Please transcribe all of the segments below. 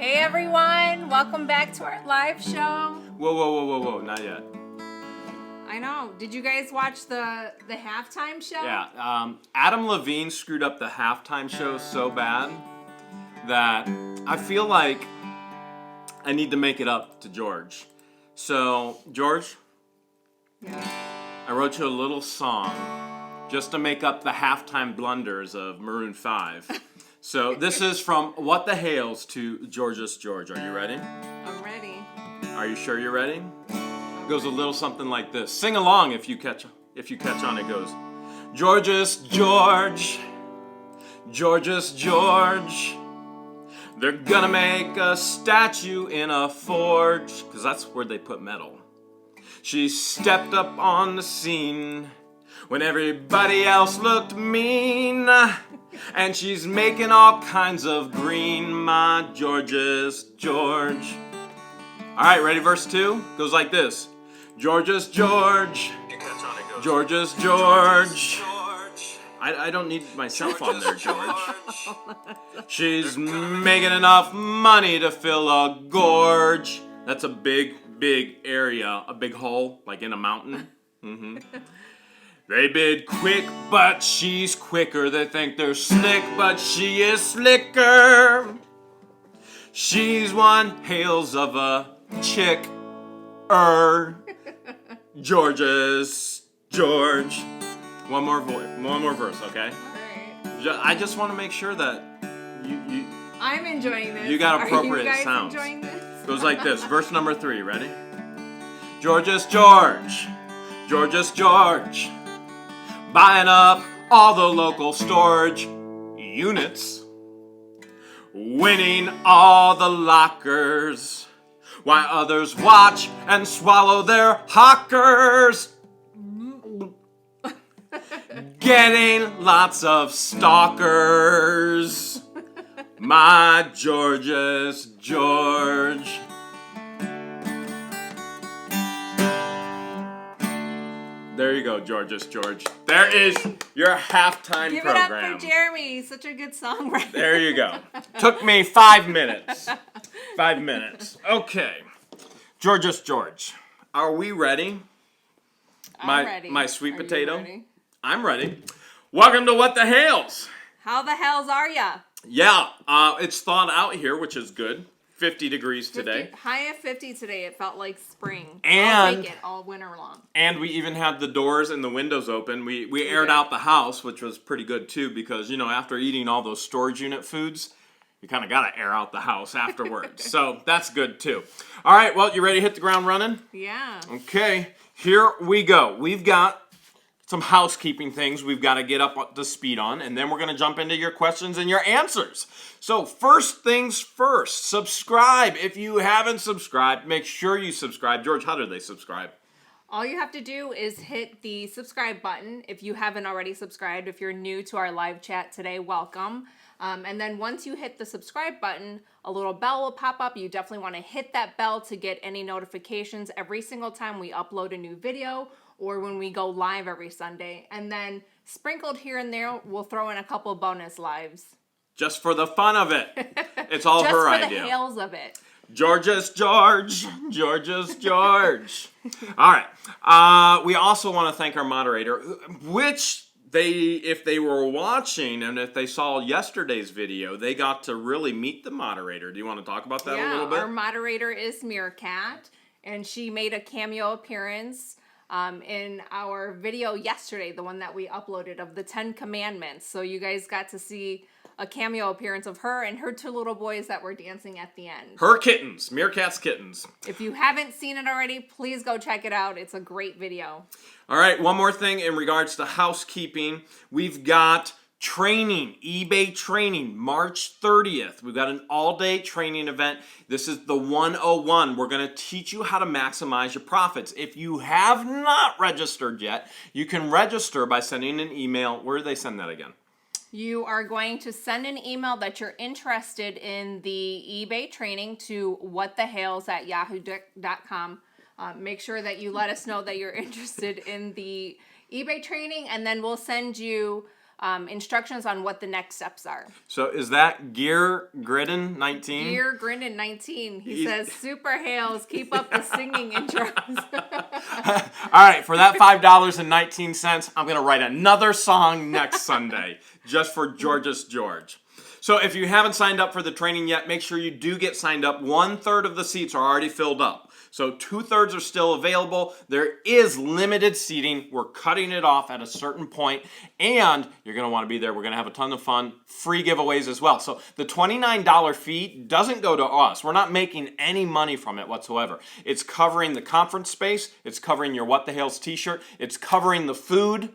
Hey everyone, welcome back to our live show. Whoa, not yet. I know. Did you guys watch the halftime show? Yeah, Adam Levine screwed up the halftime show so bad that I feel like I need to make it up to George. So, George, Yeah. I wrote you a little song just to make up the halftime blunders of Maroon 5. So, this is from What the Hales to George's George. Are you ready? I'm ready. Are you sure you're ready? It goes a little something like this. Sing along if you catch on. It goes, George's George, George's George. They're gonna make a statue in a forge, because that's where they put metal. She stepped up on the scene when everybody else looked mean, and she's making all kinds of green, my George's George. All right, ready? Verse 2 goes like this. George's George, George's George. I don't need myself on there, George. She's making enough money to fill a gorge. That's a big area, a big hole, like in a mountain. Mm-hmm. They bid quick, but she's quicker. They think they're slick, but she is slicker. She's one Hales of a chick. George's George. One more verse, okay? All right. I just want to make sure that you I'm enjoying this. you got appropriate Are you guys sounds. enjoying this? Goes like this. Verse number 3. Ready? George's George, George's George, buying up all the local storage units, winning all the lockers, while others watch and swallow their hawkers. Getting lots of stalkers. My George's George. There you go, George's George. There is your halftime Give program. it up for Jeremy. He's such a good songwriter. There you go. Took me 5 minutes. 5 minutes. Okay. George's George. Are we ready? I'm ready. My sweet Are you potato. ready? I'm ready. Welcome to What the Hales. How the hells are ya? Yeah, it's thawed out here, which is good. 50 degrees today. High of 50 today. It felt like spring. And I'll take it all winter long. And we even had the doors and the windows open. We aired out the house, which was pretty good too, because, after eating all those storage unit foods, you kind of got to air out the house afterwards. So that's good too. All right, well, you ready to hit the ground running? Yeah. Okay, here we go. We've got some housekeeping things we've got to get up to speed on, and then we're going to jump into your questions and your answers. So first things first, subscribe. If you haven't subscribed, make sure you subscribe. George, how do they subscribe? All you have to do is hit the subscribe button if you haven't already subscribed. If you're new to our live chat today, welcome. And then once you hit the subscribe button, a little bell will pop up. You definitely want to hit that bell to get any notifications every single time we upload a new video or when we go live every Sunday. And then sprinkled here and there, we'll throw in a couple bonus lives. Just for the fun of it. It's all her idea. Just for the Hales of it. George's George. George's George. All right. We also want to thank our moderator, which if they were watching and if they saw yesterday's video, they got to really meet the moderator. Do you want to talk about that a little bit? Yeah, our moderator is Meerkat, and she made a cameo appearance in our video yesterday, the one that we uploaded of the 10 Commandments. So you guys got to see a cameo appearance of her and her 2 little boys that were dancing at the end. Her kittens, Meerkat's kittens. If you haven't seen it already, please go check it out. It's a great video. All right, one more thing in regards to housekeeping. We've got training, eBay training, March 30th. We've got an all-day training event. This is the 101. We're going to teach you how to maximize your profits. If you have not registered yet, you can register by sending an email. Where do they send that again? You are going to send an email that you're interested in the eBay training to whatthehales@yahoo.com. Make sure that you let us know that you're interested in the eBay training, and then we'll send you instructions on what the next steps are. So is that Gear Gridden 19? Gear Gridden 19. He says, Super Hales, keep up the singing intros. All right, for that $5.19, I'm going to write another song next Sunday just for George's George. So if you haven't signed up for the training yet, make sure you do get signed up. 1/3 of the seats are already filled up. So 2/3 are still available. There is limited seating. We're cutting it off at a certain point, and you're going to want to be there. We're going to have a ton of fun. Free giveaways as well. So the $29 fee doesn't go to us. We're not making any money from it whatsoever. It's covering the conference space. It's covering your What the Hales t-shirt. It's covering the food,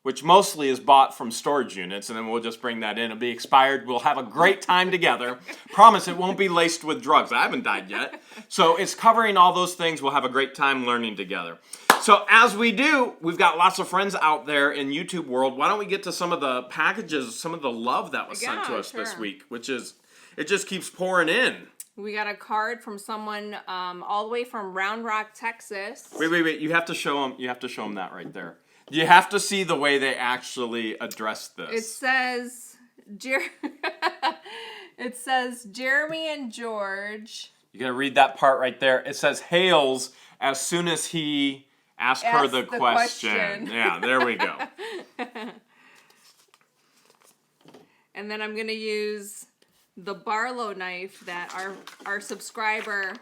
which mostly is bought from storage units, and then we'll just bring that in. It'll be expired. We'll have a great time together. Promise it won't be laced with drugs. I haven't died yet. So it's covering all those things. We'll have a great time learning together. So as we do, we've got lots of friends out there in YouTube world. Why don't we get to some of the packages, some of the love that was sent to us this week, which is, it just keeps pouring in. We got a card from someone all the way from Round Rock, Texas. Wait. You have to show them. You have to show them that right there. You have to see the way they actually address this. It says, it says Jeremy and George. You gotta read that part right there. It says Hales as soon as he asked her the question. Yeah, there we go. And then I'm gonna use the Barlow knife that our subscriber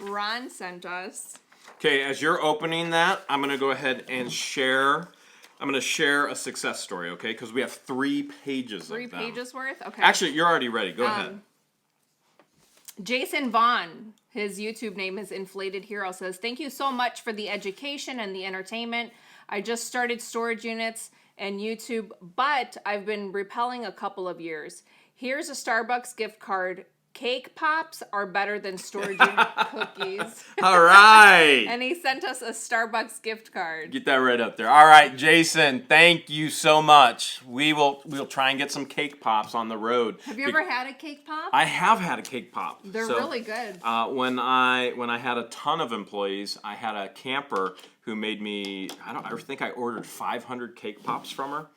Ron sent us. Okay, as you're opening that, I'm going to go ahead and share. I'm going to share a success story, okay? Because we have 3 pages of them. 3 pages worth? Okay. Actually, you're already ready. Go ahead. Jason Vaughn, his YouTube name is Inflated Hero, says, thank you so much for the education and the entertainment. I just started storage units and YouTube, but I've been repelling a couple of years. Here's a Starbucks gift card. Cake pops are better than storage unit cookies. All right. And he sent us a Starbucks gift card. Get that right up there. All right, Jason, thank you so much. We'll try and get some cake pops on the road. Have you ever had a cake pop? I have had a cake pop. They're really good. When I had a ton of employees, I had a camper who made me, I think I ordered 500 cake pops from her.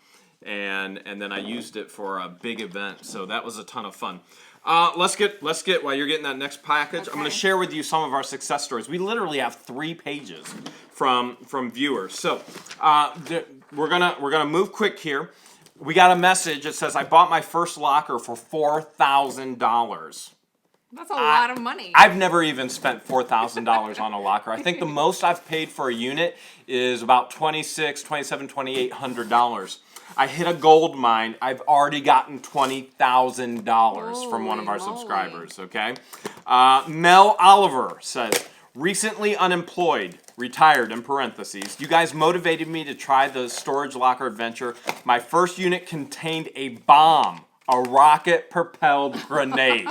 And then I used it for a big event. So that was a ton of fun. Let's get while you're getting that next package. Okay. I'm going to share with you some of our success stories. We literally have 3 pages from viewers. So we're gonna move quick here. We got a message that says I bought my first locker for $4,000. That's a lot of money. I've never even spent $4,000 on a locker. I think the most I've paid for a unit is about $2,700, $2,800. I hit a gold mine. I've already gotten $20,000 from one of our subscribers, okay? Mel Oliver says, recently unemployed, retired in parentheses. You guys motivated me to try the storage locker adventure. My first unit contained a bomb, a rocket-propelled grenade.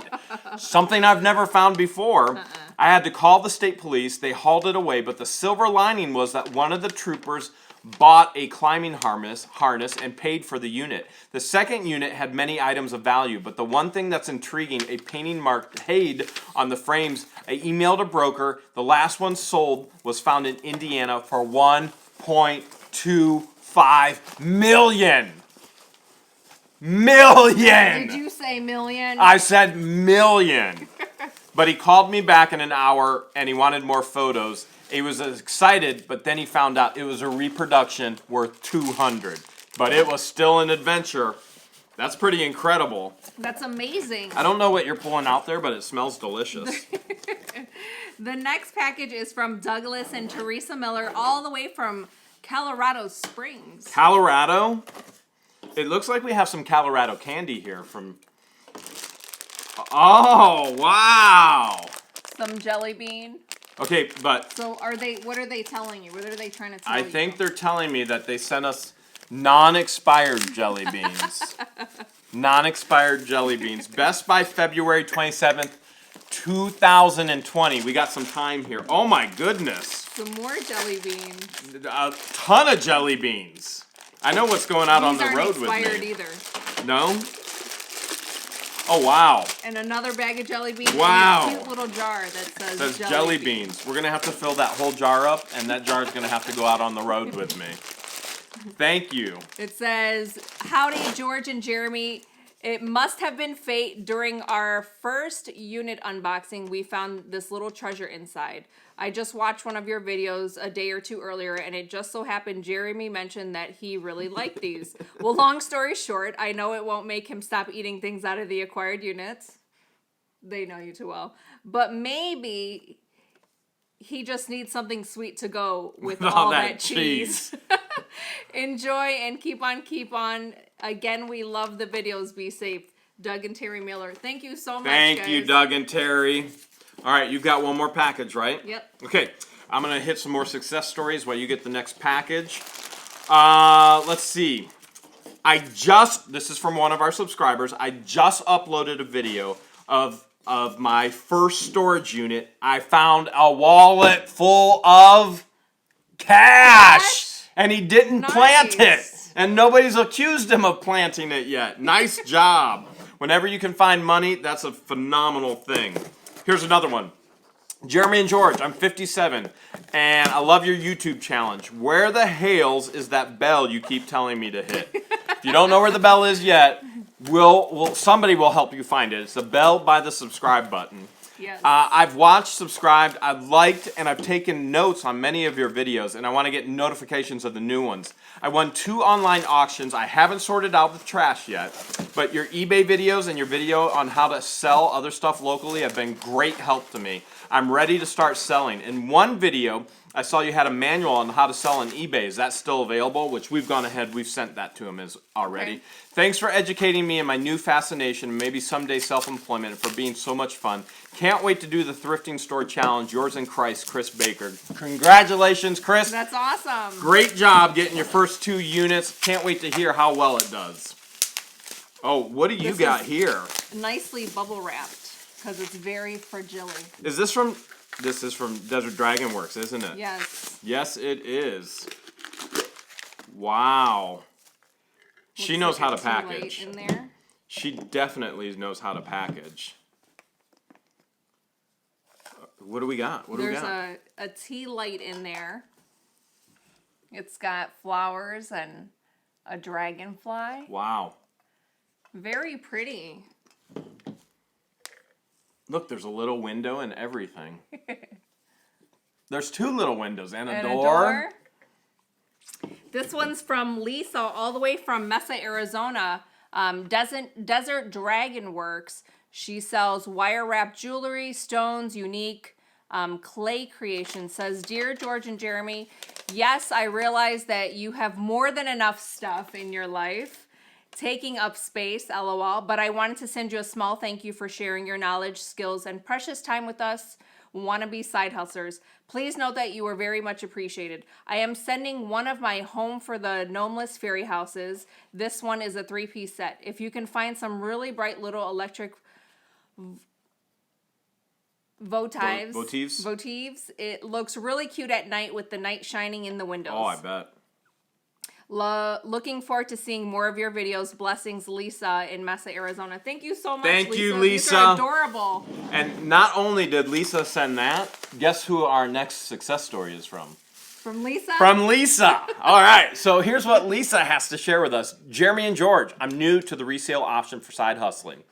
Something I've never found before. I had to call the state police. They hauled it away, but the silver lining was that one of the troopers bought a climbing harness and paid for the unit. The second unit had many items of value, but the one thing that's intriguing, a painting marked Hale on the frames. I emailed a broker. The last one sold was found in Indiana for $1.25 million. Million! Did you say million? I said million. But he called me back in an hour and he wanted more photos. He was excited, but then he found out it was a reproduction worth $200. But it was still an adventure. That's pretty incredible. That's amazing. I don't know what you're pulling out there, but it smells delicious. The next package is from Douglas and Teresa Miller, all the way from Colorado Springs. Colorado? It looks like we have some Colorado candy here from... Oh, wow! Some jelly bean. Okay, but... So what are they telling you? What are they trying to tell you? I think they're telling me that they sent us non-expired jelly beans. Non-expired jelly beans. Best by February 27th, 2020. We got some time here. Oh my goodness. Some more jelly beans. A ton of jelly beans. I know what's going out on the road with me. These aren't expired either. No? Oh, wow. And another bag of jelly beans. Wow. And a cute little jar that says jelly beans. We're going to have to fill that whole jar up, and that jar is going to have to go out on the road with me. Thank you. It says, "Howdy, George and Jeremy. It must have been fate. During our first unit unboxing, we found this little treasure inside. I just watched one of your videos a day or two earlier, and it just so happened Jeremy mentioned that he really liked these. Well, long story short, I know it won't make him stop eating things out of the acquired units. They know you too well. But maybe he just needs something sweet to go with all that cheese. Enjoy and keep on. Again, we love the videos. Be safe. Doug and Terry Miller." Thank you so much, Thank you, Doug and Terry. All right, you've got one more package, right? Yep. Okay, I'm going to hit some more success stories while you get the next package. Let's see. This is from one of our subscribers. I just uploaded a video of my first storage unit. I found a wallet full of cash. And he didn't plant it. And nobody's accused him of planting it yet. Nice job. Whenever you can find money, that's a phenomenal thing. Here's another one. Jeremy and George, I'm 57, and I love your YouTube challenge. Where the Hales is that bell you keep telling me to hit? If you don't know where the bell is yet, somebody will help you find it. It's the bell by the subscribe button. Yes. I've watched, subscribed, I've liked, and I've taken notes on many of your videos, and I want to get notifications of the new ones. I won 2 online auctions. I haven't sorted out the trash yet, but your eBay videos and your video on how to sell other stuff locally have been great help to me. I'm ready to start selling. In one video, I saw you had a manual on how to sell on eBay. Is that still available? Which we've gone ahead, we've sent that to him already. Okay. Thanks for educating me in my new fascination, and maybe someday self-employment, and for being so much fun. Can't wait to do the thrifting store challenge. Yours in Christ, Chris Baker. Congratulations, Chris. That's awesome. Great job getting your first 2 units. Can't wait to hear how well it does. Oh, what do you got here? Nicely bubble wrapped, because it's very fragile. Is this from... This is from Desert Dragon Works, isn't it? Yes. Yes, it is. Wow. She knows how to package. In there. She definitely knows how to package. What do we got? There's a tea light in there. It's got flowers and a dragonfly. Wow. Very pretty. Look, there's a little window and everything. There's 2 little windows and a door. A door. This one's from Lisa, all the way from Mesa, Arizona. Desert Dragon Works. She sells wire wrap jewelry, stones, unique clay creation. Says, "Dear George and Jeremy, yes, I realize that you have more than enough stuff in your life. Taking up space, LOL, but I wanted to send you a small thank you for sharing your knowledge, skills, and precious time with us wannabe side hustlers. Please note that you are very much appreciated. I am sending one of my home for the gnomeless fairy houses. This one is a 3-piece set. If you can find some really bright little electric votives, it looks really cute at night with the night shining in the windows. Oh, I bet. Looking forward to seeing more of your videos. Blessings, Lisa in Mesa, Arizona." Thank you so much, Thank Lisa. you, Lisa. These are adorable. And not only did Lisa send that, guess who our next success story is from? From Lisa? From Lisa. All right, so here's what Lisa has to share with us. Jeremy and George, I'm new to the resale option for side hustling.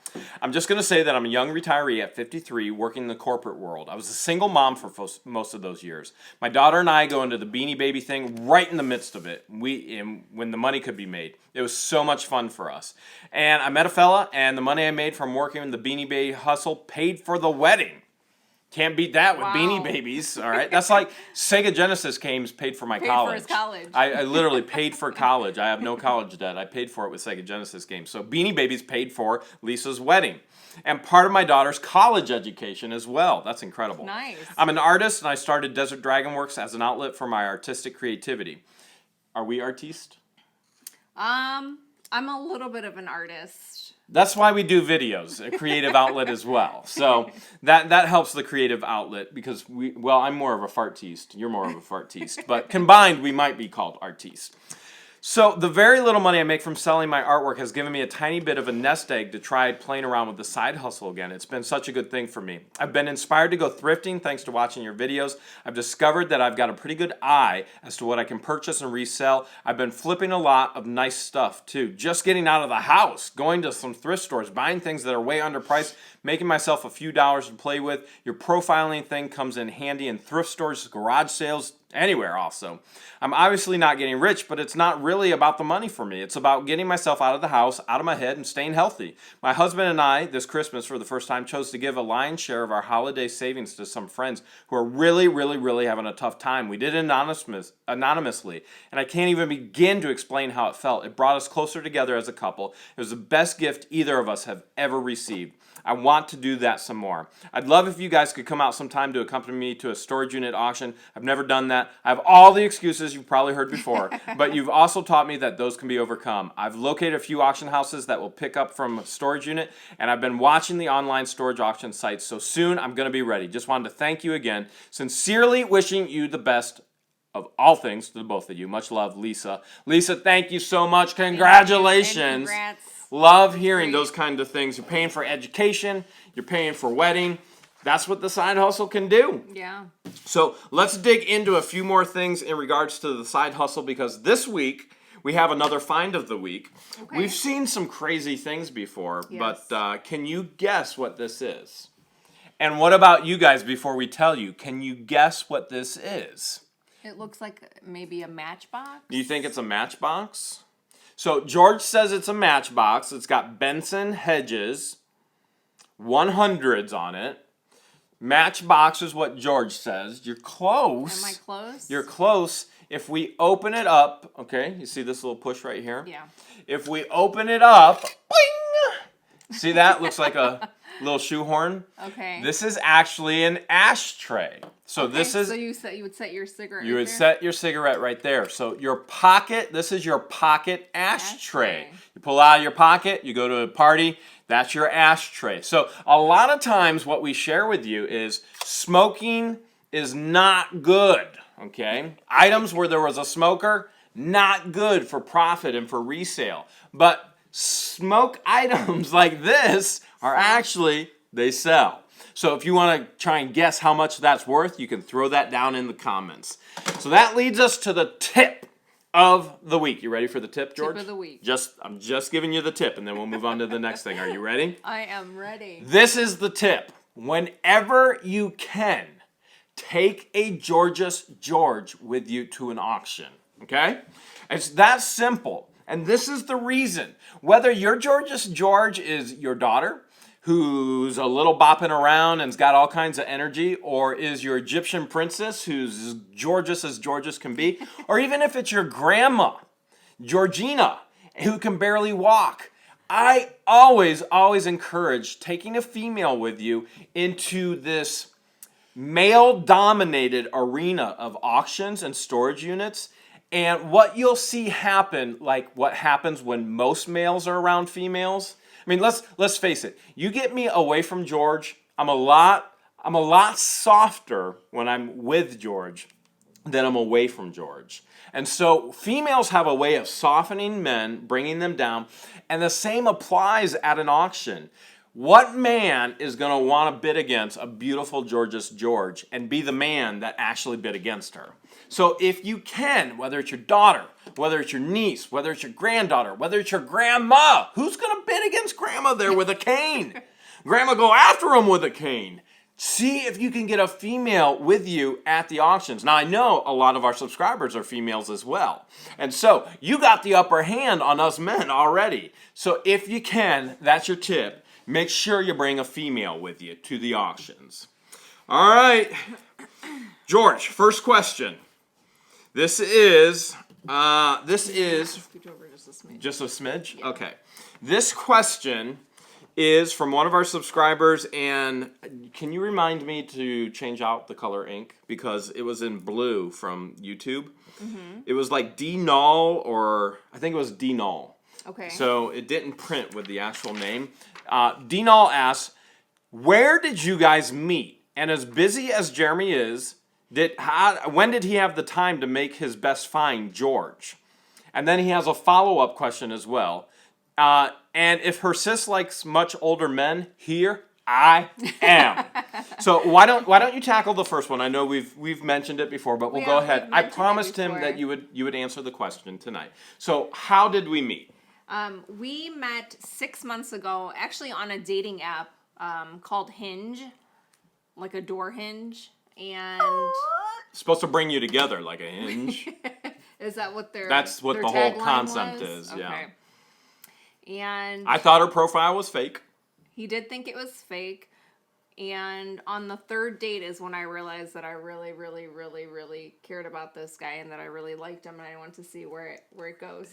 I'm just going to say that I'm a young retiree at 53 working in the corporate world. I was a single mom for most of those years. My daughter and I go into the Beanie Baby thing right in the midst of it when the money could be made. It was so much fun for us. And I met a fella, and the money I made from working in the Beanie Baby hustle paid for the wedding. Can't beat that with Beanie Babies, all right? That's like Sega Genesis games paid for my college. Paid for his college. I literally paid for college. I have no college debt. I paid for it with Sega Genesis games. So Beanie Babies paid for Lisa's wedding. And part of my daughter's college education as well. That's incredible. Nice. I'm an artist, and I started Desert Dragon Works as an outlet for my artistic creativity. Are we artistes? I'm a little bit of an artist. That's why we do videos, a creative outlet as well. So that helps the creative outlet because I'm more of a fartiste. You're more of a fartiste. But combined, we might be called artistes. So the very little money I make from selling my artwork has given me a tiny bit of a nest egg to try playing around with the side hustle again. It's been such a good thing for me. I've been inspired to go thrifting thanks to watching your videos. I've discovered that I've got a pretty good eye as to what I can purchase and resell. I've been flipping a lot of nice stuff too. Just getting out of the house, going to some thrift stores, buying things that are way underpriced, making myself a few dollars to play with. Your profiling thing comes in handy in thrift stores, garage sales, anywhere also. I'm obviously not getting rich, but it's not really about the money for me. It's about getting myself out of the house, out of my head, and staying healthy. My husband and I, this Christmas for the first time, chose to give a lion's share of our holiday savings to some friends who are really having a tough time. We did it anonymously, and I can't even begin to explain how it felt. It brought us closer together as a couple. It was the best gift either of us have ever received. I want to do that some more. I'd love if you guys could come out sometime to accompany me to a storage unit auction. I've never done that. I have all the excuses you've probably heard before, but you've also taught me that those can be overcome. I've located a few auction houses that will pick up from a storage unit, and I've been watching the online storage auction sites, so soon I'm going to be ready. Just wanted to thank you again. Sincerely wishing you the best of all things to the both of you. Much love, Lisa. Lisa, thank you so much. Congratulations. Congrats. Love hearing those kind of things. You're paying for education. You're paying for wedding. That's what the side hustle can do. Yeah. So let's dig into a few more things in regards to the side hustle, because this week we have another find of the week. Okay. We've seen some crazy things before, Yes. but can you guess what this is? And what about you guys before we tell you? Can you guess what this is? It looks like maybe a matchbox. Do you think it's a matchbox? So George says it's a matchbox. It's got Benson Hedges 100s on it. Matchbox is what George says. You're close. Am I close? You're close. If we open it up, okay, you see this little push right here? Yeah. If we open it up, boing! See that? Looks like a little shoehorn. Okay. This is actually an ashtray. So this is... So you would set your cigarette You right would there? set your cigarette right there. So your pocket, this is your pocket ashtray. Ashtray. You pull out of your pocket, you go to a party, that's your ashtray. So a lot of times what we share with you is smoking is not good, okay? Items where there was a smoker, not good for profit and for resale. But smoke items like this are actually, they sell. So if you want to try and guess how much that's worth, you can throw that down in the comments. So that leads us to the tip of the week. You ready for the tip, George? Tip of the week. I'm just giving you the tip, and then we'll move on to the next thing. Are you ready? I am ready. This is the tip. Whenever you can, take a George's George with you to an auction, okay? It's that simple. And this is the reason. Whether your George's George is your daughter, who's a little bopping around and's got all kinds of energy, or is your Egyptian princess who's as gorgeous can be, or even if it's your grandma, Georgina, who can barely walk. I always encourage taking a female with you into this male-dominated arena of auctions and storage units. And what you'll see happen, like what happens when most males are around females, I mean, let's face it. You get me away from George, I'm a lot softer when I'm with George than I'm away from George. And so females have a way of softening men, bringing them down, and the same applies at an auction. What man is going to want to bid against a beautiful George's George and be the man that actually bid against her? So if you can, whether it's your daughter, whether it's your niece, whether it's your granddaughter, whether it's your grandma, who's going to bid against grandma there with a cane? Grandma go after him with a cane. See if you can get a female with you at the auctions. Now, I know a lot of our subscribers are females as well. And so you got the upper hand on us men already. So if you can, that's your tip. Make sure you bring a female with you to the auctions. All right. George, first question. This is Scoot over just a smidge. just a smidge? Yeah. Okay. This question is from one of our subscribers, and can you remind me to change out the color ink? Because it was in blue from YouTube. Mm-hmm. It was like D-Null, or I think it was D-Null. Okay. So it didn't print with the actual name. D-Null asks, where did you guys meet? And as busy as Jeremy is, when did he have the time to make his best find, George? And then he has a follow-up question as well. And if her sis likes much older men, here I am. So why don't you tackle the first one? I know we've mentioned it before, but we'll go ahead. I promised him that you would answer the question tonight. So how did we meet? We met 6 months ago, actually on a dating app called Hinge, like a door hinge, and Supposed to bring you together like a hinge. Is that what That's what their the whole tagline concept was? is. Okay. Yeah. And I thought her profile was fake. he did think it was fake. And on the third date is when I realized that I really, really, really, really cared about this guy and that I really liked him and I wanted to see where it goes.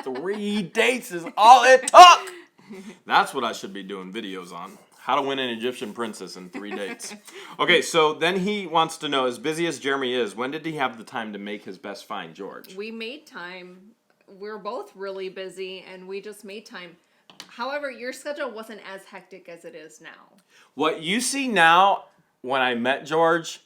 3 dates is all it took. That's what I should be doing videos on. How to win an Egyptian princess in 3 dates. Okay, so then he wants to know, as busy as Jeremy is, when did he have the time to make his best find, George? We made time. We're both really busy and we just made time. However, your schedule wasn't as hectic as it is now. What you see now when I met George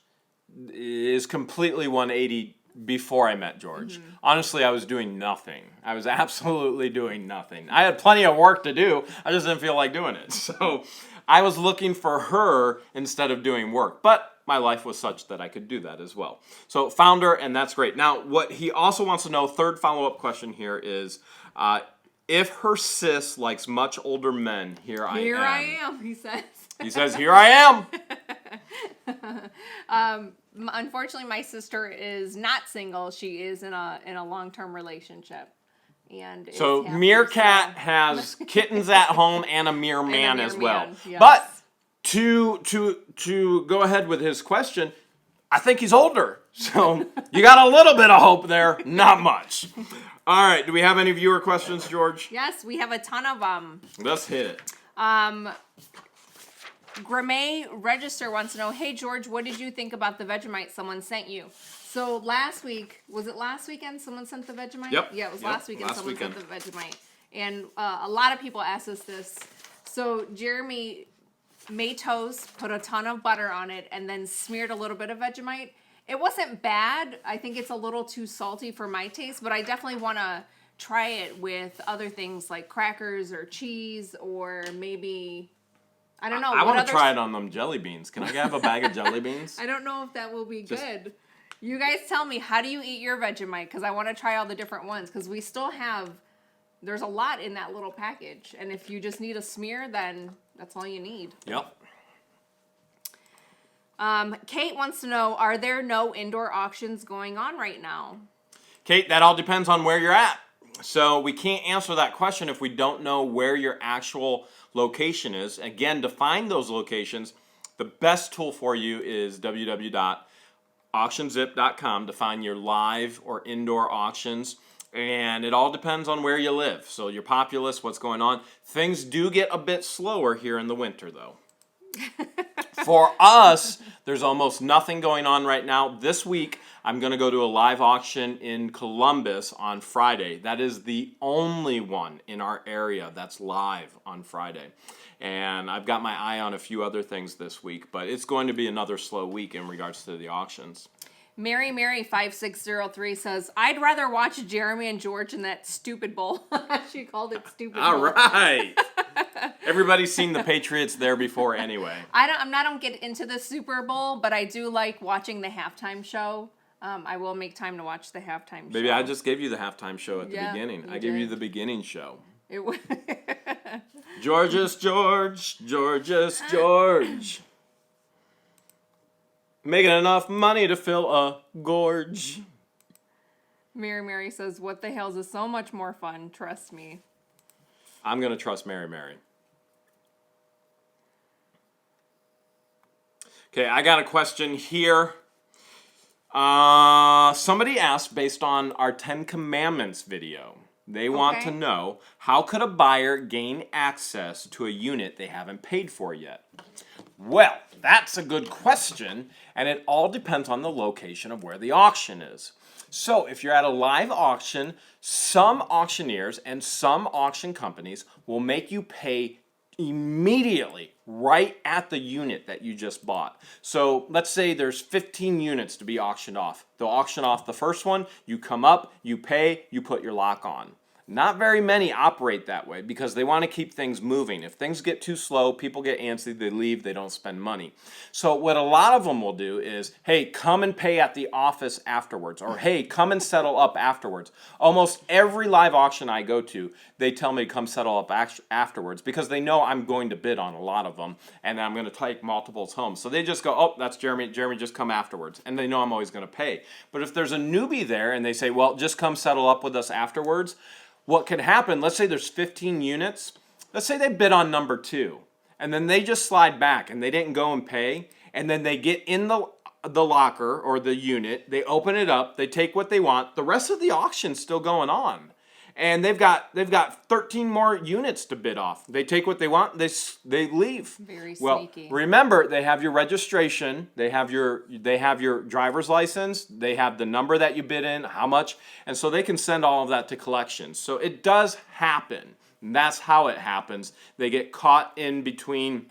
is completely 180 before I met George. Mm-hmm. Honestly, I was doing nothing. I was absolutely doing nothing. I had plenty of work to do. I just didn't feel like doing it. So I was looking for her instead of doing work. But my life was such that I could do that as well. So found her, and that's great. Now, what he also wants to know, third follow-up question here is, if her sis likes much older men, here I am. Here I am, he says. He says, here I am. Unfortunately, my sister is not single. She is in a long-term relationship. And So happy, Meerkat so. has kittens at home and a mere man as well. Yes. But to go ahead with his question, I think he's older. So you got a little bit of hope there, not much. All right, do we have any viewer questions, George? Yes, we have a ton of them. Let's hit it. Gramay Register wants to know, hey George, what did you think about the Vegemite someone sent you? So last week, was it last weekend someone sent the Vegemite? Yep. Yeah, it was Yep, last weekend last someone weekend. sent the Vegemite. And a lot of people asked us this. So Jeremy made toast, put a ton of butter on it, and then smeared a little bit of Vegemite. It wasn't bad. I think it's a little too salty for my taste, but I definitely want to try it with other things like crackers or cheese or maybe, I don't know. I want to try it on them jelly beans. Can I have a bag of jelly beans? I don't know if that will be good. You guys tell me, how do you eat your Vegemite? Because I want to try all the different ones. Because we still have, there's a lot in that little package. And if you just need a smear, then that's all you need. Yep. Kate wants to know, are there no indoor auctions going on right now? Kate, that all depends on where you're at. So we can't answer that question if we don't know where your actual location is. Again, to find those locations, the best tool for you is www.auctionzip.com to find your live or indoor auctions. And it all depends on where you live. So your populace, what's going on. Things do get a bit slower here in the winter, though. For us, there's almost nothing going on right now. This week, I'm going to go to a live auction in Columbus on Friday. That is the only one in our area that's live on Friday. And I've got my eye on a few other things this week, but it's going to be another slow week in regards to the auctions. Mary 5603 says, I'd rather watch Jeremy and George in that stupid bowl. She called it stupid All bowl. right. Everybody's seen the Patriots there before anyway. I don't get into the Super Bowl, but I do like watching the halftime show. I will make time to watch the halftime show. Baby, I just gave you the halftime show at the beginning. I gave you did. the beginning show. It was George's George, George's George. Making enough money to fill a gorge. Mary says, what the Hales is so much more fun, trust me. I'm going to trust Mary. Okay, I got a question here. Somebody asked, based on our 10 Commandments video, they want to know, how could a buyer gain access to a unit they haven't paid for yet? Well, that's a good question, and it all depends on the location of where the auction is. So if you're at a live auction, some auctioneers and some auction companies will make you pay immediately right at the unit that you just bought. So let's say there's 15 units to be auctioned off. They'll auction off the first one, you come up, you pay, you put your lock on. Not very many operate that way because they want to keep things moving. If things get too slow, people get antsy, they leave, they don't spend money. So what a lot of them will do is, hey, come and pay at the office afterwards, or hey, come and settle up afterwards. Almost every live auction I go to, they tell me to come settle up afterwards because they know I'm going to bid on a lot of them and I'm going to take multiples home. So they just go, oh, that's Jeremy, just come afterwards. And they know I'm always going to pay. But if there's a newbie there and they say, well, just come settle up with us afterwards, what could happen, let's say there's 15 units, let's say they bid on number 2, and then they just slide back and they didn't go and pay, and then they get in the locker or the unit, they open it up, they take what they want, the rest of the auction's still going on. And they've got 13 more units to bid off. They take what they want, they leave. Very Well, sneaky. remember, they have your registration, they have your driver's license, they have the number that you bid in, how much, and so they can send all of that to collections. So it does happen. And that's how it happens. They get caught in between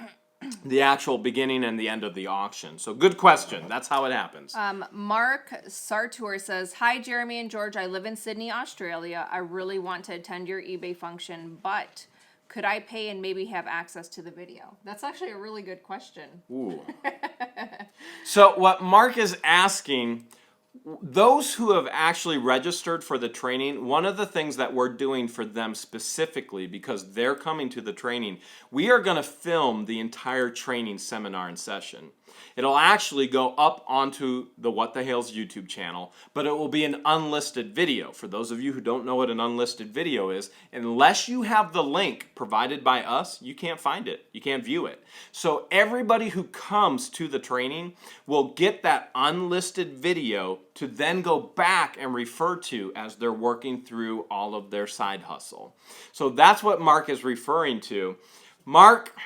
the actual beginning and the end of the auction. So good question. That's how it happens. Mark Sartor says, hi, Jeremy and George. I live in Sydney, Australia. I really want to attend your eBay function, but could I pay and maybe have access to the video? That's actually a really good question. Ooh. So what Mark is asking, those who have actually registered for the training, one of the things that we're doing for them specifically, because they're coming to the training, we are going to film the entire training seminar and session. It'll actually go up onto the What the Hales YouTube channel, but it will be an unlisted video. For those of you who don't know what an unlisted video is, unless you have the link provided by us, you can't find it. You can't view it. So everybody who comes to the training will get that unlisted video to then go back and refer to as they're working through all of their side hustle. So that's what Mark is referring to. Mark,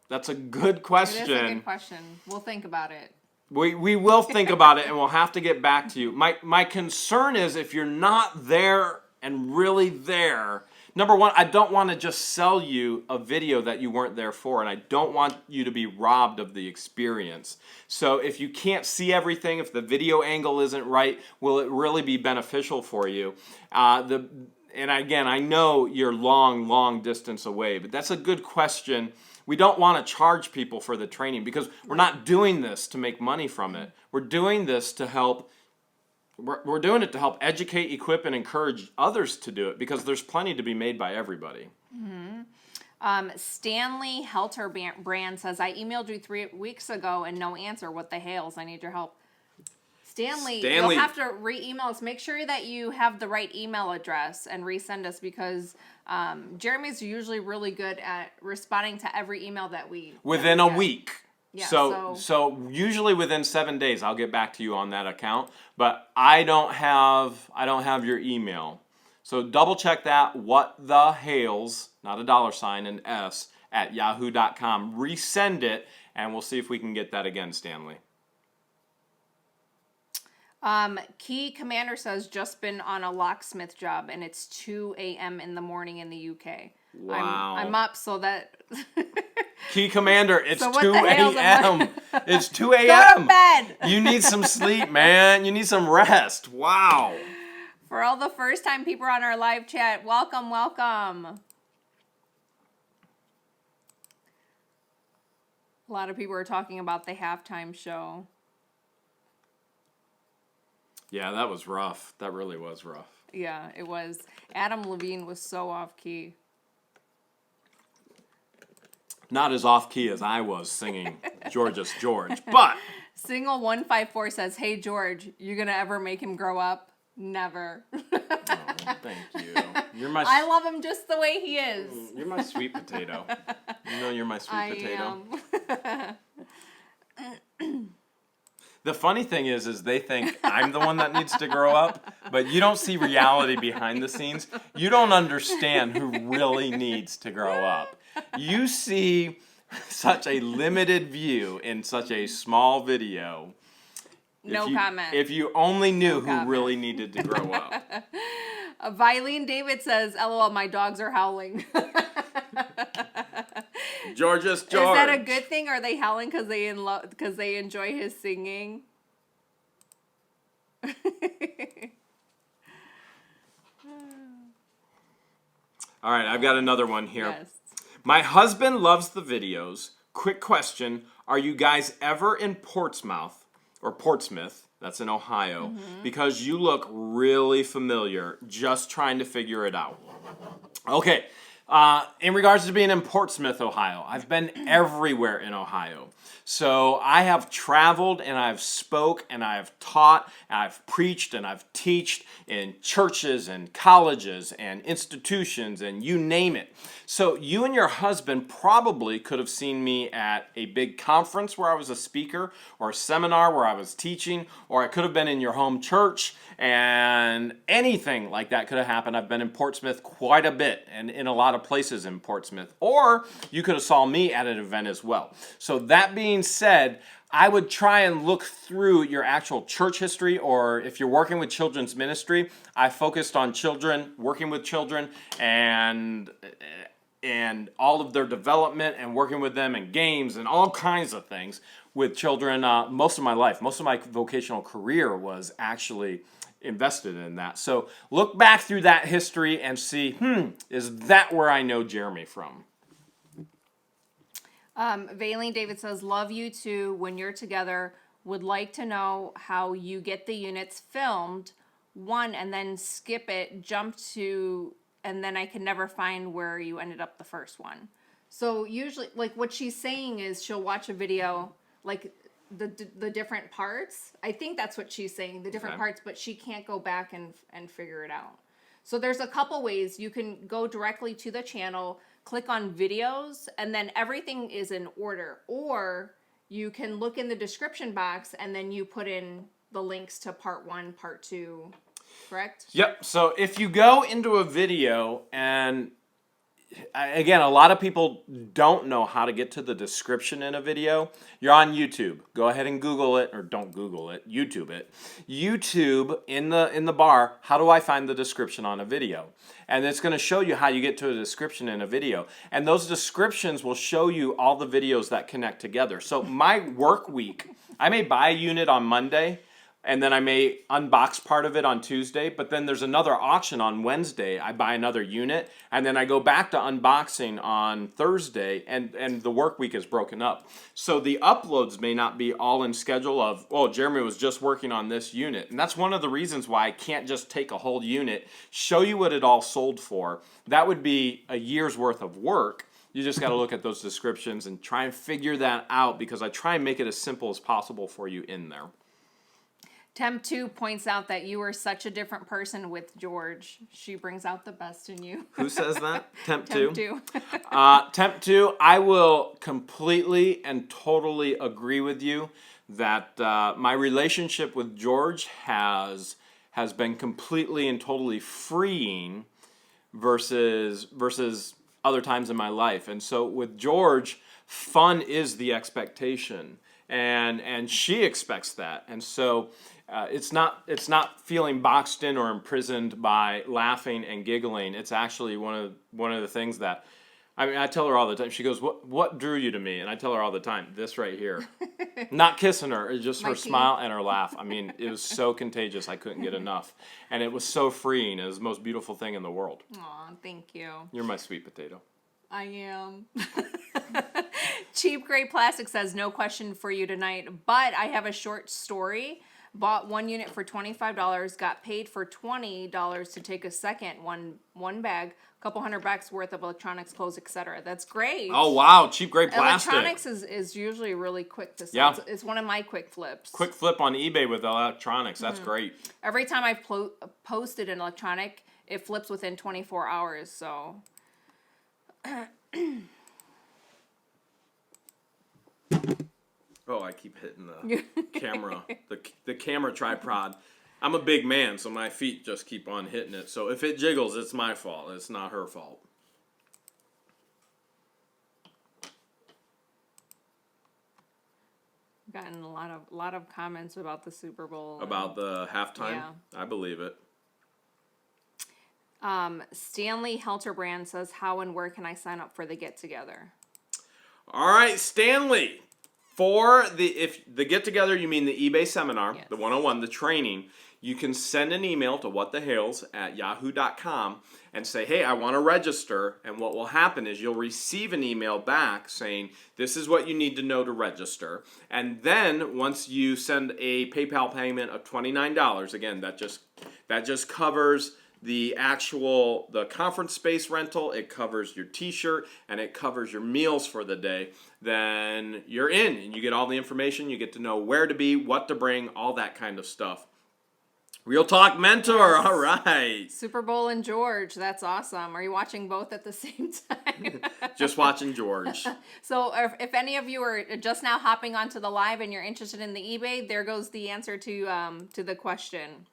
that's a good question. It is a good question. We'll think about it. We will think about it, and we'll have to get back to you. My concern is if you're not there and really there, number one, I don't want to just sell you a video that you weren't there for, and I don't want you to be robbed of the experience. So if you can't see everything, if the video angle isn't right, will it really be beneficial for you? And again, I know you're long distance away, but that's a good question. We don't want to charge people for the training because we're not doing this to make money from it. We're doing this to help. We're doing it to help educate, equip, and encourage others to do it because there's plenty to be made by everybody. Mm-hmm. Stanley Helter Brand says, I emailed you 3 weeks ago and no answer. What the Hales? I need your help. Stanley, you'll have to re-email us. Make sure that you have the right email address and resend us because Jeremy's usually really good at responding to every email that we within a week. Yeah, so usually within 7 days I'll get back to you on that account, but I don't have your email. So double check that. What the Hales, not a $, an S at yahoo.com. Resend it and we'll see if we can get that again, Stanley. Key Commander says, just been on a locksmith job and it's 2 a.m. in the morning in the UK. Wow. I'm up so that... Key Commander, it's so 2 a.m. It's 2 a.m. Go to bed! You need some sleep, man. You need some rest. Wow. For all the first time people on our live chat, welcome. A lot of people are talking about the halftime show. Yeah, that was rough. That really was rough. Yeah, it was. Adam Levine was so off key. Not as off key as I was singing George's George, but... Single 154 says, hey, George, you gonna ever make him grow up? Never. Oh, thank you. I love him just the way he is. You're my sweet potato. You know you're my sweet potato. The funny thing is they think I'm the one that needs to grow up, but you don't see reality behind the scenes. You don't understand who really needs to grow up. You see such a limited view in such a small video. No comment. If you only knew who really needed to grow up. Vilene David says, LOL, my dogs are howling. George. Is that a good thing? Are they howling because they enjoy his singing? All right, I've got another one here. Yes. My husband loves the videos. Quick question, are you guys ever in Portsmouth, or Portsmouth, that's in Ohio, because you look really familiar, just trying to figure it out. Okay, in regards to being in Portsmouth, Ohio, I've been everywhere in Ohio. So I have traveled and I've spoke and I've taught and I've preached and I've teached in churches and colleges and institutions and you name it. So you and your husband probably could have seen me at a big conference where I was a speaker or a seminar where I was teaching, or I could have been in your home church, and anything like that could have happened. I've been in Portsmouth quite a bit and in a lot of places in Portsmouth. Or you could have saw me at an event as well. So that being said, I would try and look through your actual church history, or if you're working with children's ministry, I focused on children, working with children, and all of their development and working with them in games and all kinds of things with children. Most of my life, most of my vocational career was actually invested in that. So look back through that history and see, is that where I know Jeremy from? Valine David says, love you too. When you're together, would like to know how you get the units filmed, one, and then skip it, jump to, and then I can never find where you ended up the first one. So usually, like what she's saying is she'll watch a video, like the different parts. I think that's what she's saying, the different parts, but she can't go back and figure it out. So there's a couple ways. You can go directly to the channel, click on videos, and then everything is in order. Or you can look in the description box and then you put in the links to part 1, part 2, correct? Yep. So if you go into a video, and again, a lot of people don't know how to get to the description in a video. You're on YouTube. Go ahead and Google it, or don't Google it, YouTube it. YouTube, in the bar, how do I find the description on a video? And it's going to show you how you get to a description in a video. And those descriptions will show you all the videos that connect together. So my work week, I may buy a unit on Monday, and then I may unbox part of it on Tuesday, but then there's another auction on Wednesday. I buy another unit, and then I go back to unboxing on Thursday, and the work week is broken up. So the uploads may not be all in schedule of, oh, Jeremy was just working on this unit. And that's one of the reasons why I can't just take a whole unit, show you what it all sold for. That would be a year's worth of work. You just got to look at those descriptions and try and figure that out, because I try and make it as simple as possible for you in there. Temp2 points out that you are such a different person with George. She brings out the best in you. Who says that? Temp2? Temp2. Temp2, I will completely and totally agree with you that my relationship with George has been completely and totally freeing versus other times in my life. And so with George, fun is the expectation, and she expects that. And so it's not feeling boxed in or imprisoned by laughing and giggling. It's actually one of the things that, I mean, I tell her all the time. She goes, "What drew you to me?" And I tell her all the time, this right here. Not kissing her, it's just her smile and her laugh. I mean, it was so contagious. I couldn't get enough, and it was so freeing. It was the most beautiful thing in the world. Aw, thank you. You're my sweet potato. I am. Cheap Gray Plastic says, no question for you tonight, but I have a short story. Bought one unit for $25, got paid for $20 to take a second, one bag, a couple $100 worth of electronics, clothes, etc. That's great. Oh, wow. Cheap Gray Plastic. Electronics is usually really quick to sell. Yeah. It's one of my quick flips. Quick flip on eBay with electronics. That's great. Every time I've posted an electronic, it flips within 24 hours, so... Oh, I keep hitting the camera, the camera tripod. I'm a big man, so my feet just keep on hitting it. So if it jiggles, it's my fault. It's not her fault. Gotten a lot of comments about the Super Bowl. About the halftime? Yeah. I believe it. Stanley Helterbrand says, how and where can I sign up for the get-together? All right, Stanley. For if the get-together, you mean the eBay seminar, Yes. the 101, the training, you can send an email to whatthehales@yahoo.com and say, hey, I want to register. And what will happen is you'll receive an email back saying, this is what you need to know to register. And then once you send a PayPal payment of $29, again, that just covers the conference space rental, it covers your t-shirt, and it covers your meals for the day, then you're in and you get all the information. You get to know where to be, what to bring, all that kind of stuff. Real Talk Mentor, Yes. all right. Super Bowl and George, that's awesome. Are you watching both at the same time? Just watching George. So if any of you are just now hopping onto the live and you're interested in the eBay, there goes the answer to the question.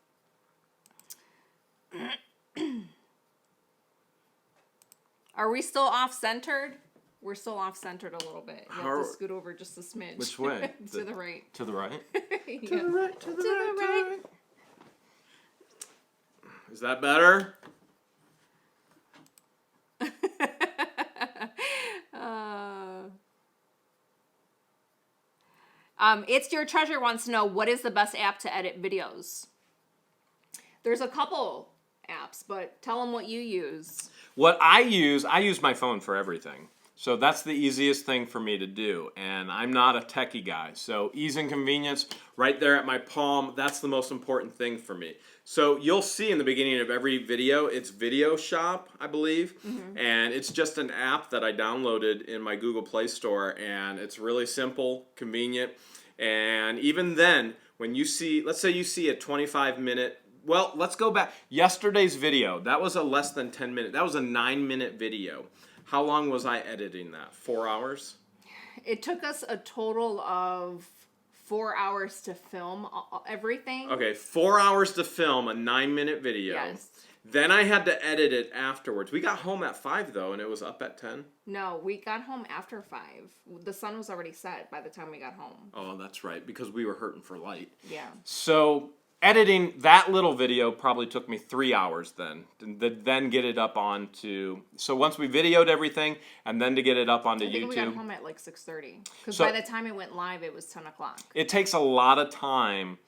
Are we still off-centered? We're still off-centered a little bit. You have to scoot over just a smidge. Which way? To the right. To the right? Yeah. To the right, to the right, right. to the right. Is that better? It's Your Treasure wants to know, what is the best app to edit videos? There's a couple apps, but tell them what you use. What I use my phone for everything. So that's the easiest thing for me to do. And I'm not a techie guy. So ease and convenience right there at my palm, that's the most important thing for me. So you'll see in the beginning of every video, it's Video Shop, I believe. Mm-hmm. And it's just an app that I downloaded in my Google Play Store. And it's really simple, convenient. And even then, when you see, let's say you see a 25-minute, well, let's go back. Yesterday's video, that was a less than 10 minute. That was a 9-minute video. How long was I editing that? 4 hours? It took us a total of 4 hours to film everything. Okay, 4 hours to film a 9-minute video. Yes. Then I had to edit it afterwards. We got home at 5 though, and it was up at 10. No, we got home after 5. The sun was already set by the time we got home. Oh, that's right, because we were hurting for light. Yeah. So editing that little video probably took me 3 hours then get it up onto, so once we videoed everything and then to get it up onto I think YouTube. we got home at like 6:30 because So by the time it went live it was 10 o'clock. It takes a lot of time.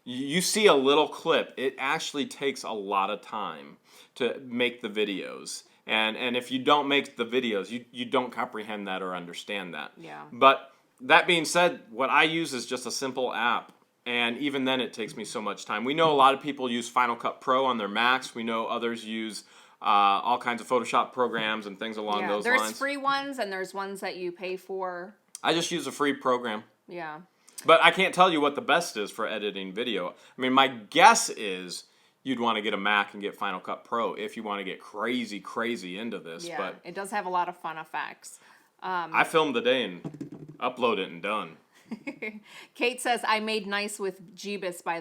You see a little clip, it actually takes a lot of time to make the videos. And if you don't make the videos, you don't comprehend that or understand that. Yeah. But that being said, what I use is just a simple app. And even then, it takes me so much time. We know a lot of people use Final Cut Pro on their Macs. We know others use all kinds of Photoshop programs and things along those lines. There's free ones and there's ones that you pay for. I just use a free program. Yeah. But I can't tell you what the best is for editing video. I mean, my guess is you'd want to get a Mac and get Final Cut Pro if you want to get crazy into this. Yeah, but it does have a lot of fun effects. I filmed the day and upload it and done. Kate says, I made nice with Jeebus, by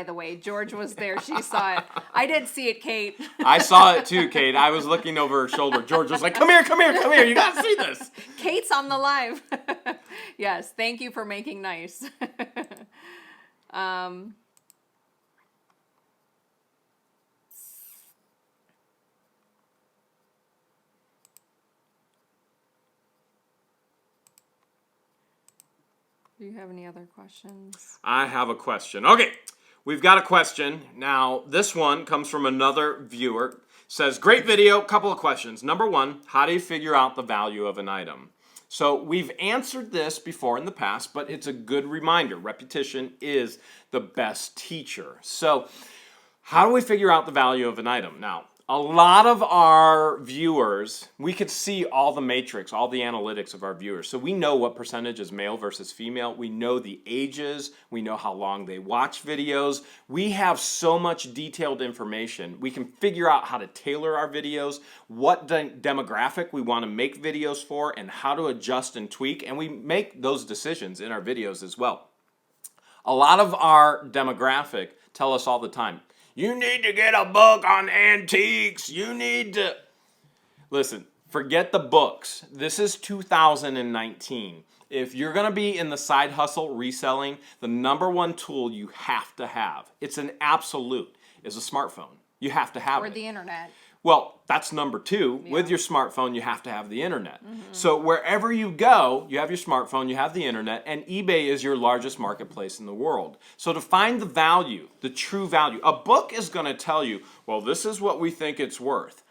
the way. George was there. She saw it. I did see it, Kate. I saw it too, Kate. I was looking over her shoulder. George was like, come here. You got to see this. Kate's on the live. Yes, thank you for making nice. Do you have any other questions? I have a question. Okay, we've got a question. Now, this one comes from another viewer. Says, great video, couple of questions. Number one, how do you figure out the value of an item? So we've answered this before in the past, but it's a good reminder. Repetition is the best teacher. So how do we figure out the value of an item? Now, a lot of our viewers, we could see all the matrix, all the analytics of our viewers. So we know what percentage is male versus female. We know the ages. We know how long they watch videos. We have so much detailed information. We can figure out how to tailor our videos, what demographic we want to make videos for, and how to adjust and tweak. And we make those decisions in our videos as well. A lot of our demographic tell us all the time, you need to get a book on antiques. You need to... Listen, forget the books. This is 2019. If you're going to be in the side hustle reselling, the number one tool you have to have, it's an absolute, is a smartphone. You have to have it. Or the internet. Well, that's number 2. Yeah. With your smartphone, you have to have the internet. So wherever you go, you have your smartphone, you have the internet, and eBay is your largest marketplace in the world. So to find the value, the true value, a book is going to tell you, well, this is what we think it's worth.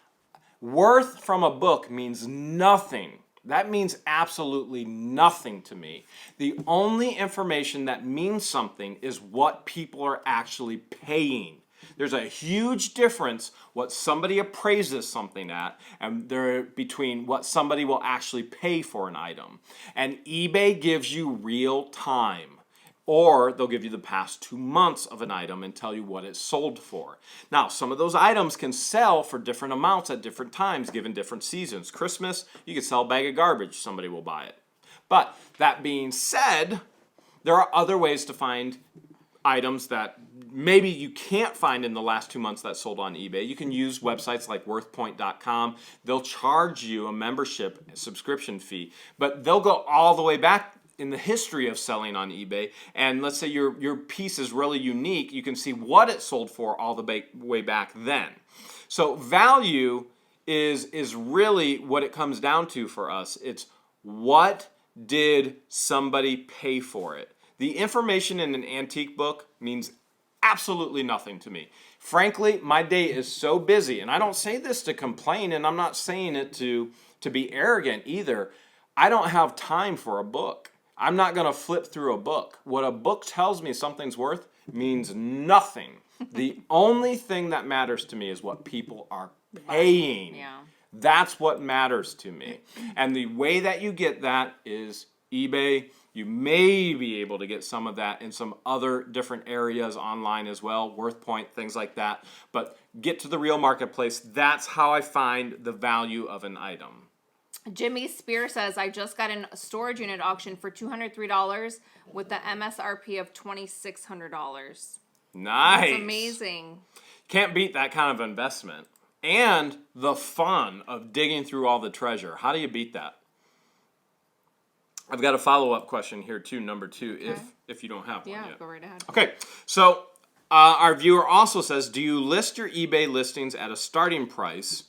Worth from a book means nothing. That means absolutely nothing to me. The only information that means something is what people are actually paying. There's a huge difference what somebody appraises something at and between what somebody will actually pay for an item. And eBay gives you real time. Or they'll give you the past 2 months of an item and tell you what it's sold for. Now, some of those items can sell for different amounts at different times, given different seasons. Christmas, you can sell a bag of garbage, somebody will buy it. But that being said, there are other ways to find items that maybe you can't find in the last 2 months that sold on eBay. You can use websites like worthpoint.com. They'll charge you a membership subscription fee, but they'll go all the way back in the history of selling on eBay, and let's say your piece is really unique, you can see what it sold for all the way back then. So value is really what it comes down to for us. It's what did somebody pay for it? The information in an antique book means absolutely nothing to me. Frankly, my day is so busy, and I don't say this to complain, and I'm not saying it to be arrogant either. I don't have time for a book. I'm not going to flip through a book. What a book tells me something's worth means nothing. The only thing that matters to me is what people are paying. Yeah. That's what matters to me. And the way that you get that is eBay. You may be able to get some of that in some other different areas online as well, WorthPoint, things like that. But get to the real marketplace. That's how I find the value of an item. Jimmy Spear says, I just got a storage unit auction for $203 with the MSRP of $2,600. Nice. That's amazing. Can't beat that kind of investment. And the fun of digging through all the treasure. How do you beat that? I've got a follow-up question here too, number 2, Okay. if you don't have one yet. Yeah, go right ahead. Okay, so our viewer also says, do you list your eBay listings at a starting price?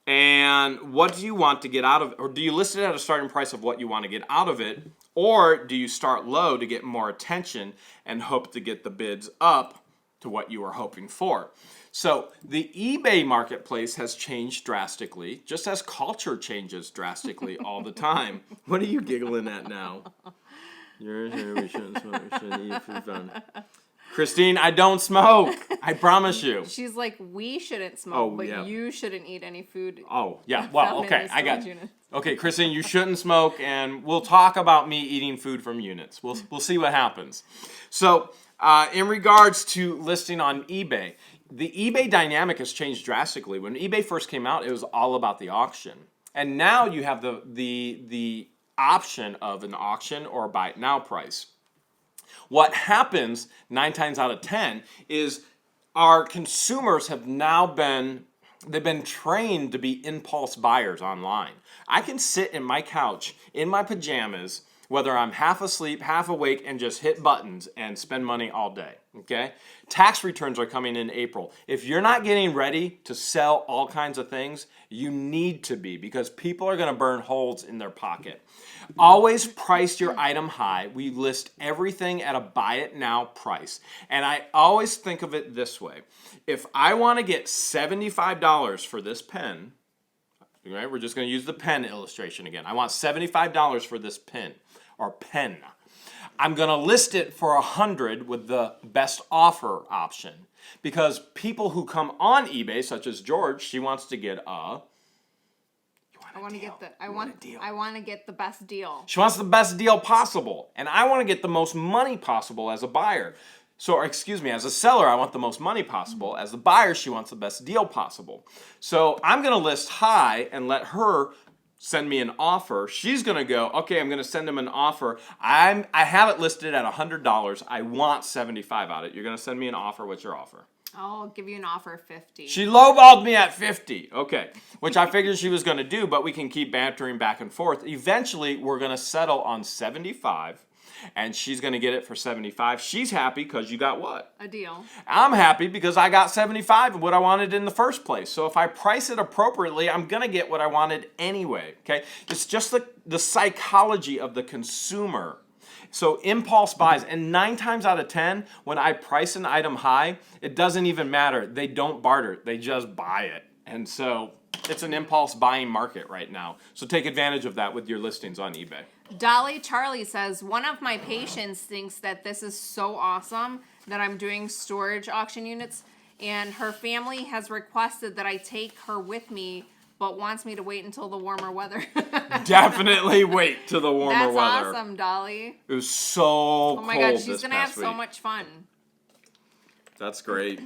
And what do you want to get out of it? Or do you list it at a starting price of what you want to get out of it? Or do you start low to get more attention and hope to get the bids up to what you are hoping for? So the eBay marketplace has changed drastically, just as culture changes drastically all the time. What are you giggling at now? We shouldn't smoke, we shouldn't eat food fun. Christine, I don't smoke. I promise you. She's like, we shouldn't smoke, but yeah. you shouldn't eat any food. Oh, yeah. Well, found in okay. the I got storage you. unit. Okay, Christine, you shouldn't smoke, and we'll talk about me eating food from units. We'll see what happens. So, in regards to listing on eBay, the eBay dynamic has changed drastically. When eBay first came out, it was all about the auction. And now you have the option of an auction or a buy it now price. What happens 9 times out of 10 is our consumers have now they've been trained to be impulse buyers online. I can sit in my couch in my pajamas, whether I'm half asleep, half awake, and just hit buttons and spend money all day, okay? Tax returns are coming in April. If you're not getting ready to sell all kinds of things, you need to be, because people are going to burn holes in their pocket. Always price your item high. We list everything at a buy it now price. And I always think of it this way. If I want to get $75 for this pen, right? We're just going to use the pen illustration again. I want $75 for this pen or pen. I'm going to list it for $100 with the best offer option, because people who come on eBay, such as George, she wants to get I want to get the best deal. She wants the best deal possible, and I want to get the most money possible as a buyer. As a seller, I want the most money possible. As a buyer, she wants the best deal possible. So I'm going to list high and let her send me an offer. She's going to go, okay, I'm going to send him an offer. I have it listed at $100. I want $75 out of it. You're going to send me an offer. What's your offer? I'll give you an offer of $50. She lowballed me at $50. Okay, which I figured she was going to do, but we can keep bantering back and forth. Eventually, we're going to settle on $75. and she's going to get it for $75. She's happy because you got what? A deal. I'm happy because I got $75 of what I wanted in the first place. So if I price it appropriately, I'm going to get what I wanted anyway, okay? It's just the psychology of the consumer. So impulse buys, and 9 times out of 10, when I price an item high, it doesn't even matter. They don't barter, they just buy it. And so it's an impulse buying market right now. So take advantage of that with your listings on eBay. Dolly Charlie says, one of my patients thinks that this is so awesome that I'm doing storage auction units, and her family has requested that I take her with me, but wants me to wait until the warmer weather. Definitely wait till the warmer weather. That's awesome, Dolly. It was so cold. Oh my God, she's going to have so much fun. That's great.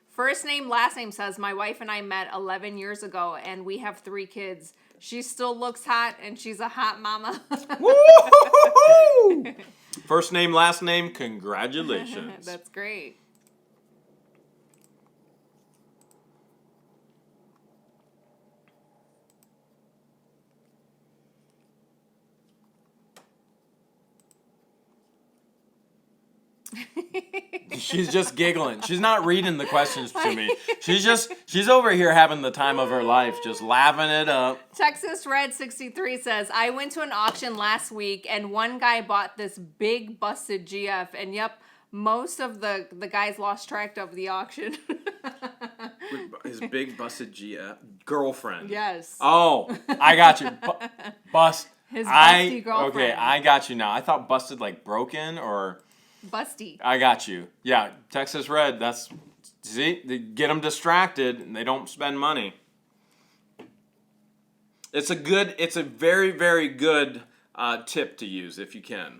First name, last name says, my wife and I met 11 years ago, and we have 3 kids. She still looks hot, and she's a hot mama. Woo-hoo-hoo-hoo! First name, last name, congratulations. That's great. She's just giggling. She's not reading the questions to me. She's over here having the time of her life, just laughing it up. Texas Red 63 says, I went to an auction last week and one guy bought this big busted GF, and yep, most of the guys lost track of the auction. His big busted girlfriend. Yes. Oh, I got you. Bust. His busty girlfriend. Okay, I got you now. I thought busted like broken or... Busty. I got you. Yeah, Texas Red, that's... See? They get them distracted and they don't spend money. It's a very, very good tip to use if you can.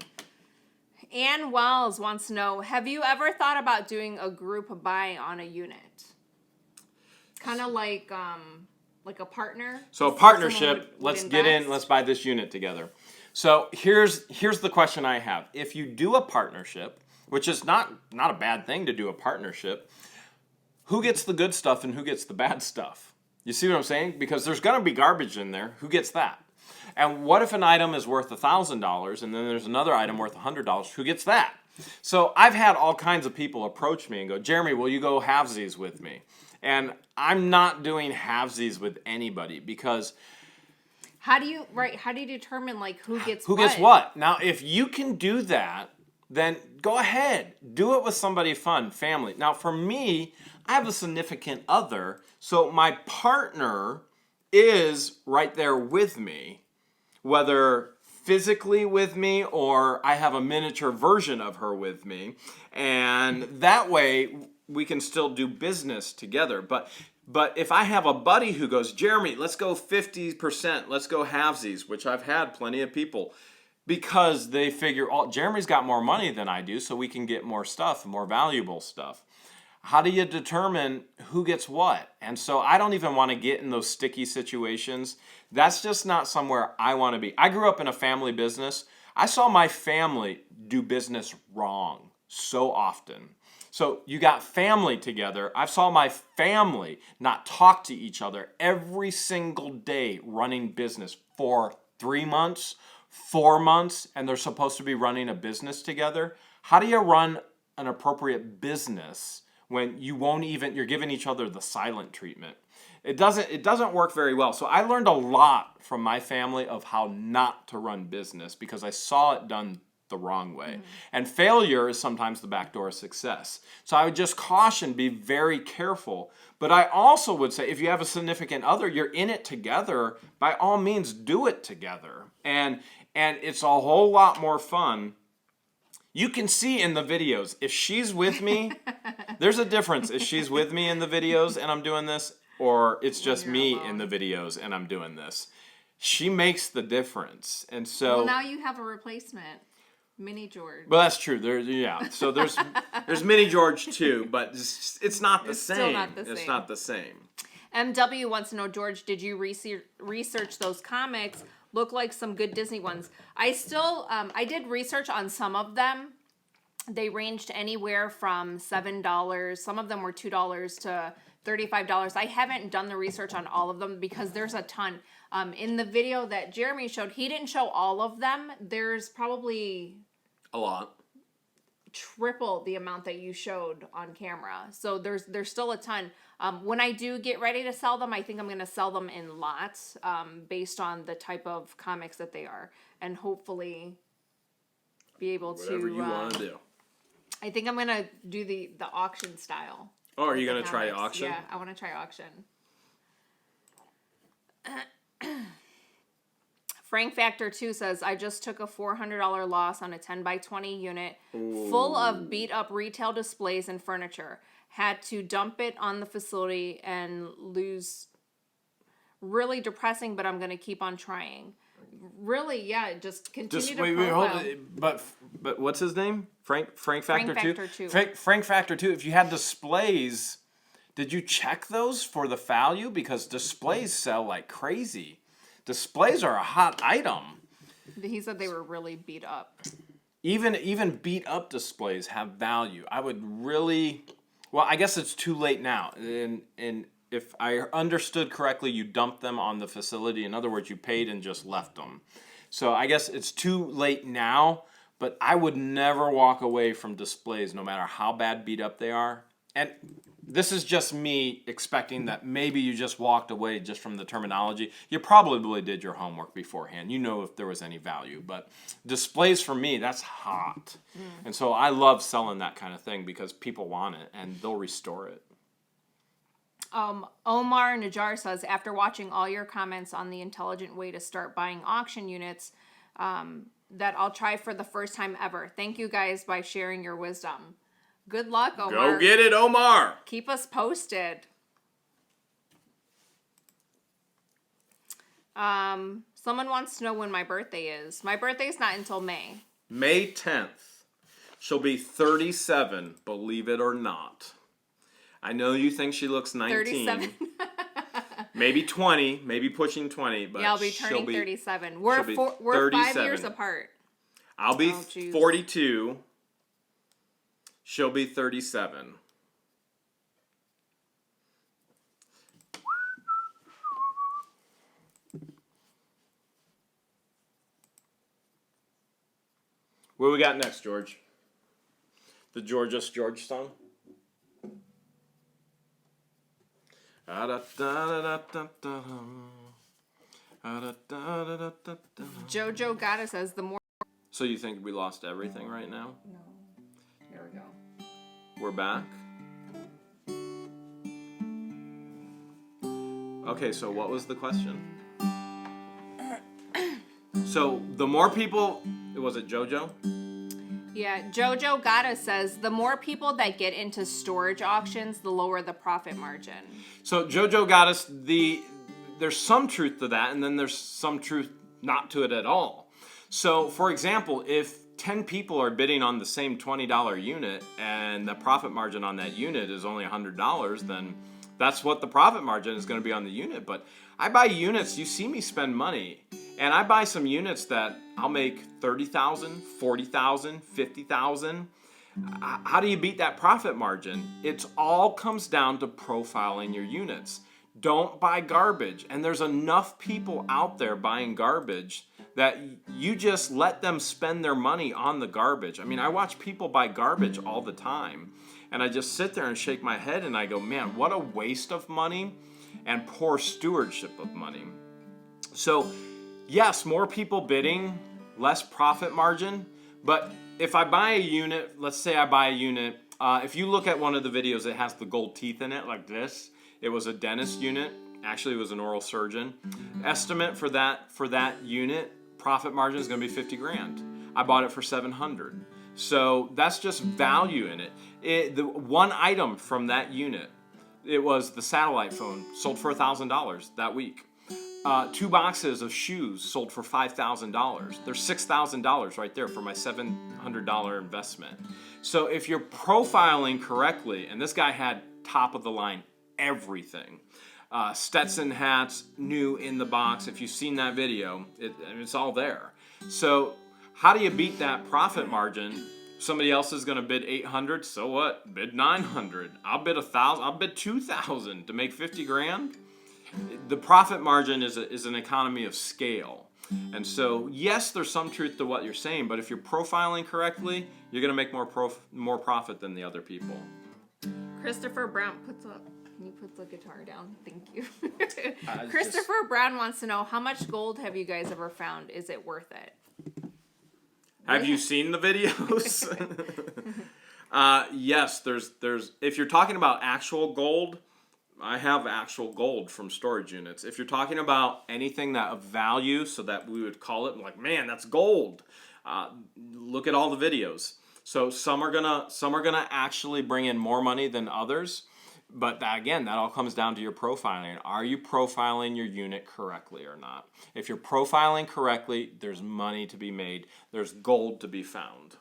Ann Wells wants to know, have you ever thought about doing a group buy on a unit? Kind of like a partner. So a partnership, let's get in, let's buy this unit together. So here's the question I have. If you do a partnership, which is not a bad thing to do a partnership, who gets the good stuff and who gets the bad stuff? You see what I'm saying? Because there's going to be garbage in there. Who gets that? And what if an item is worth $1,000 and then there's another item worth $100? Who gets that? So I've had all kinds of people approach me and go, Jeremy, will you go halvesies with me? And I'm not doing halvesies with anybody because... How do you determine like who gets what? Now, if you can do that, then go ahead. Do it with somebody fun, family. Now, for me, I have a significant other, so my partner is right there with me, whether physically with me or I have a miniature version of her with me, and that way we can still do business together. But if I have a buddy who goes, Jeremy, let's go 50%, let's go halvesies, which I've had plenty of people, because they figure, oh, Jeremy's got more money than I do, so we can get more stuff, more valuable stuff. How do you determine who gets what? And so I don't even want to get in those sticky situations. That's just not somewhere I want to be. I grew up in a family business. I saw my family do business wrong so often. So you got family together. I saw my family not talk to each other every single day running business for 3 months, 4 months, and they're supposed to be running a business together. How do you run an appropriate business when you're giving each other the silent treatment? It doesn't work very well. So I learned a lot from my family of how not to run business because I saw it done the wrong way. Mm-hmm. And failure is sometimes the back door of success. So I would just caution, be very careful. But I also would say if you have a significant other, you're in it together, by all means do it together. And it's a whole lot more fun. You can see in the videos, if she's with me, there's a difference if she's with me in the videos and I'm doing this, or it's just me alone in the videos and I'm doing this. She makes the difference. And so... Well, now you have a replacement. Mini George. Well, that's true. So there's Mini George too, but it's not the same. Still not the same. It's not the same. MW wants to know, George, did you research those comics? Look like some good Disney ones. I did research on some of them. They ranged anywhere from $7. Some of them were $2 to $35. I haven't done the research on all of them because there's a ton. In the video that Jeremy showed, he didn't show all of them. There's probably A lot. triple the amount that you showed on camera. So there's still a ton. When I do get ready to sell them, I think I'm going to sell them in lots based on the type of comics that they are, and hopefully be able Whatever to. you want to do. I think I'm going to do the auction style. Oh, are with you the going to try comics. auction? Yeah, I want to try auction. Frank Factor 2 says, I just took a $400 loss on a 10 by 20 unit full of beat up retail displays and furniture. Had to dump it on the facility and lose. Really depressing, but I'm going to keep on trying. Really, yeah, just continue to profile. But what's his name? Frank Factor 2? Factor 2. Frank Factor 2. If you had displays, did you check those for the value? Because displays sell like crazy. Displays are a hot item. He said they were really beat up. Even beat up displays have value. I would really, well, I guess it's too late now. And if I understood correctly, you dumped them on the facility. In other words, you paid and just left them. So I guess it's too late now, but I would never walk away from displays no matter how bad beat up they are. And this is just me expecting that maybe you just walked away just from the terminology. You probably did your homework beforehand. You know if there was any value. But displays for me, that's hot. And so I love selling that kind of thing because people want it and they'll restore it. Omar Najar says, after watching all your comments on the intelligent way to start buying auction units, that I'll try for the first time ever. Thank you guys by sharing your wisdom. Good luck, Omar. Go get it, Omar. Keep us posted. Someone wants to know when my birthday is. My birthday is not until May. May 10th. She'll be 37, believe it or not. I know you think she looks 19. 37. Maybe 20, maybe pushing 20, but Yeah, I'll be turning 37. We're 5 37. years apart. I'll be Oh, geez. 42. She'll be 37. What we got next, George? The George song? Jojo Gata says the more. So you think we lost everything right now? No. There we go. We're back? Okay, so what was the question? So the more people, was it Jojo? Yeah, Jojo Gata says the more people that get into storage auctions, the lower the profit margin. So Jojo got us there's some truth to that, and then there's some truth not to it at all. So for example, if 10 people are bidding on the same $20 unit and the profit margin on that unit is only $100, then that's what the profit margin is going to be on the unit. But I buy units, you see me spend money, and I buy some units that I'll make $30,000, $40,000, $50,000. How do you beat that profit margin? It all comes down to profiling your units. Don't buy garbage. And there's enough people out there buying garbage that you just let them spend their money on the garbage. I mean, I watch people buy garbage all the time, and I just sit there and shake my head and I go, man, what a waste of money and poor stewardship of money. So yes, more people bidding, less profit margin, but if I buy a unit, let's say I buy a unit, if you look at one of the videos, it has the gold teeth in it like this. It was a dentist unit. Actually, it was an oral surgeon. Estimate for that unit, profit margin is going to be 50 grand. I bought it for 700. So that's just value in it. The one item from that unit, it was the satellite phone, sold for $1,000 that week. 2 boxes of shoes sold for $5,000. There's $6,000 right there for my $700 investment. So if you're profiling correctly, and this guy had top of the line everything. Stetson hats, new in the box. If you've seen that video, it's all there. So how do you beat that profit margin? Somebody else is going to bid 800, so what? Bid 900. I'll bid 1,000. I'll bid 2,000 to make 50 grand. The profit margin is an economy of scale. And so, yes, there's some truth to what you're saying, but if you're profiling correctly, you're going to make more profit than the other people. Christopher Brown puts up. Can you put the guitar down? Thank you. Christopher Brown wants to know, how much gold have you guys ever found? Is it worth it? Have you seen the videos? Yes, there's. If you're talking about actual gold, I have actual gold from storage units. If you're talking about anything that of value, so that we would call it like, man, that's gold. Look at all the videos. So some are gonna actually bring in more money than others. But again, that all comes down to your profiling. Are you profiling your unit correctly or not? If you're profiling correctly, there's money to be made. There's gold to be found.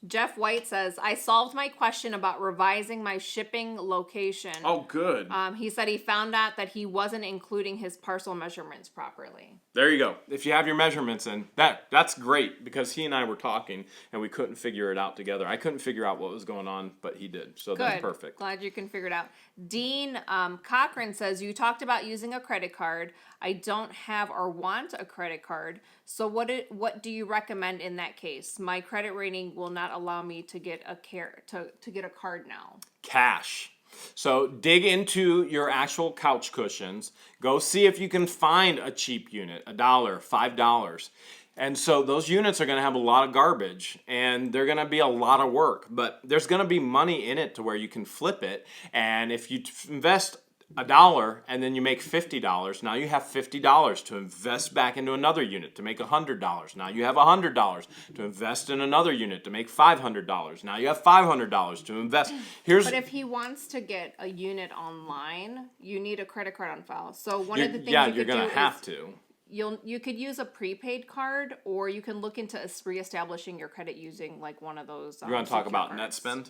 Jeff White says, I solved my question about revising my shipping location. Oh, good. He said he found out that he wasn't including his parcel measurements properly. There you go. If you have your measurements in, that's great, because he and I were talking and we couldn't figure it out together. I couldn't figure out what was going on, but he did. So that's perfect. Glad you can figure it out. Dean Cochran says, you talked about using a credit card. I don't have or want a credit card. So what do you recommend in that case? My credit rating will not allow me to get to get a card now. Cash. So dig into your actual couch cushions. Go see if you can find a cheap unit, $1, $5. And so those units are going to have a lot of garbage, and they're going to be a lot of work, but there's going to be money in it to where you can flip it. And if you invest $1 and then you make $50, now you have $50 to invest back into another unit to make $100. Now you have $100 to invest in another unit to make $500. Now you have $500 to invest. But if he wants to get a unit online, you need a credit card on file. So one of the things you're going to have to. You could use a prepaid card, or you can look into reestablishing your credit using like one of those. You're going to talk about NetSpend?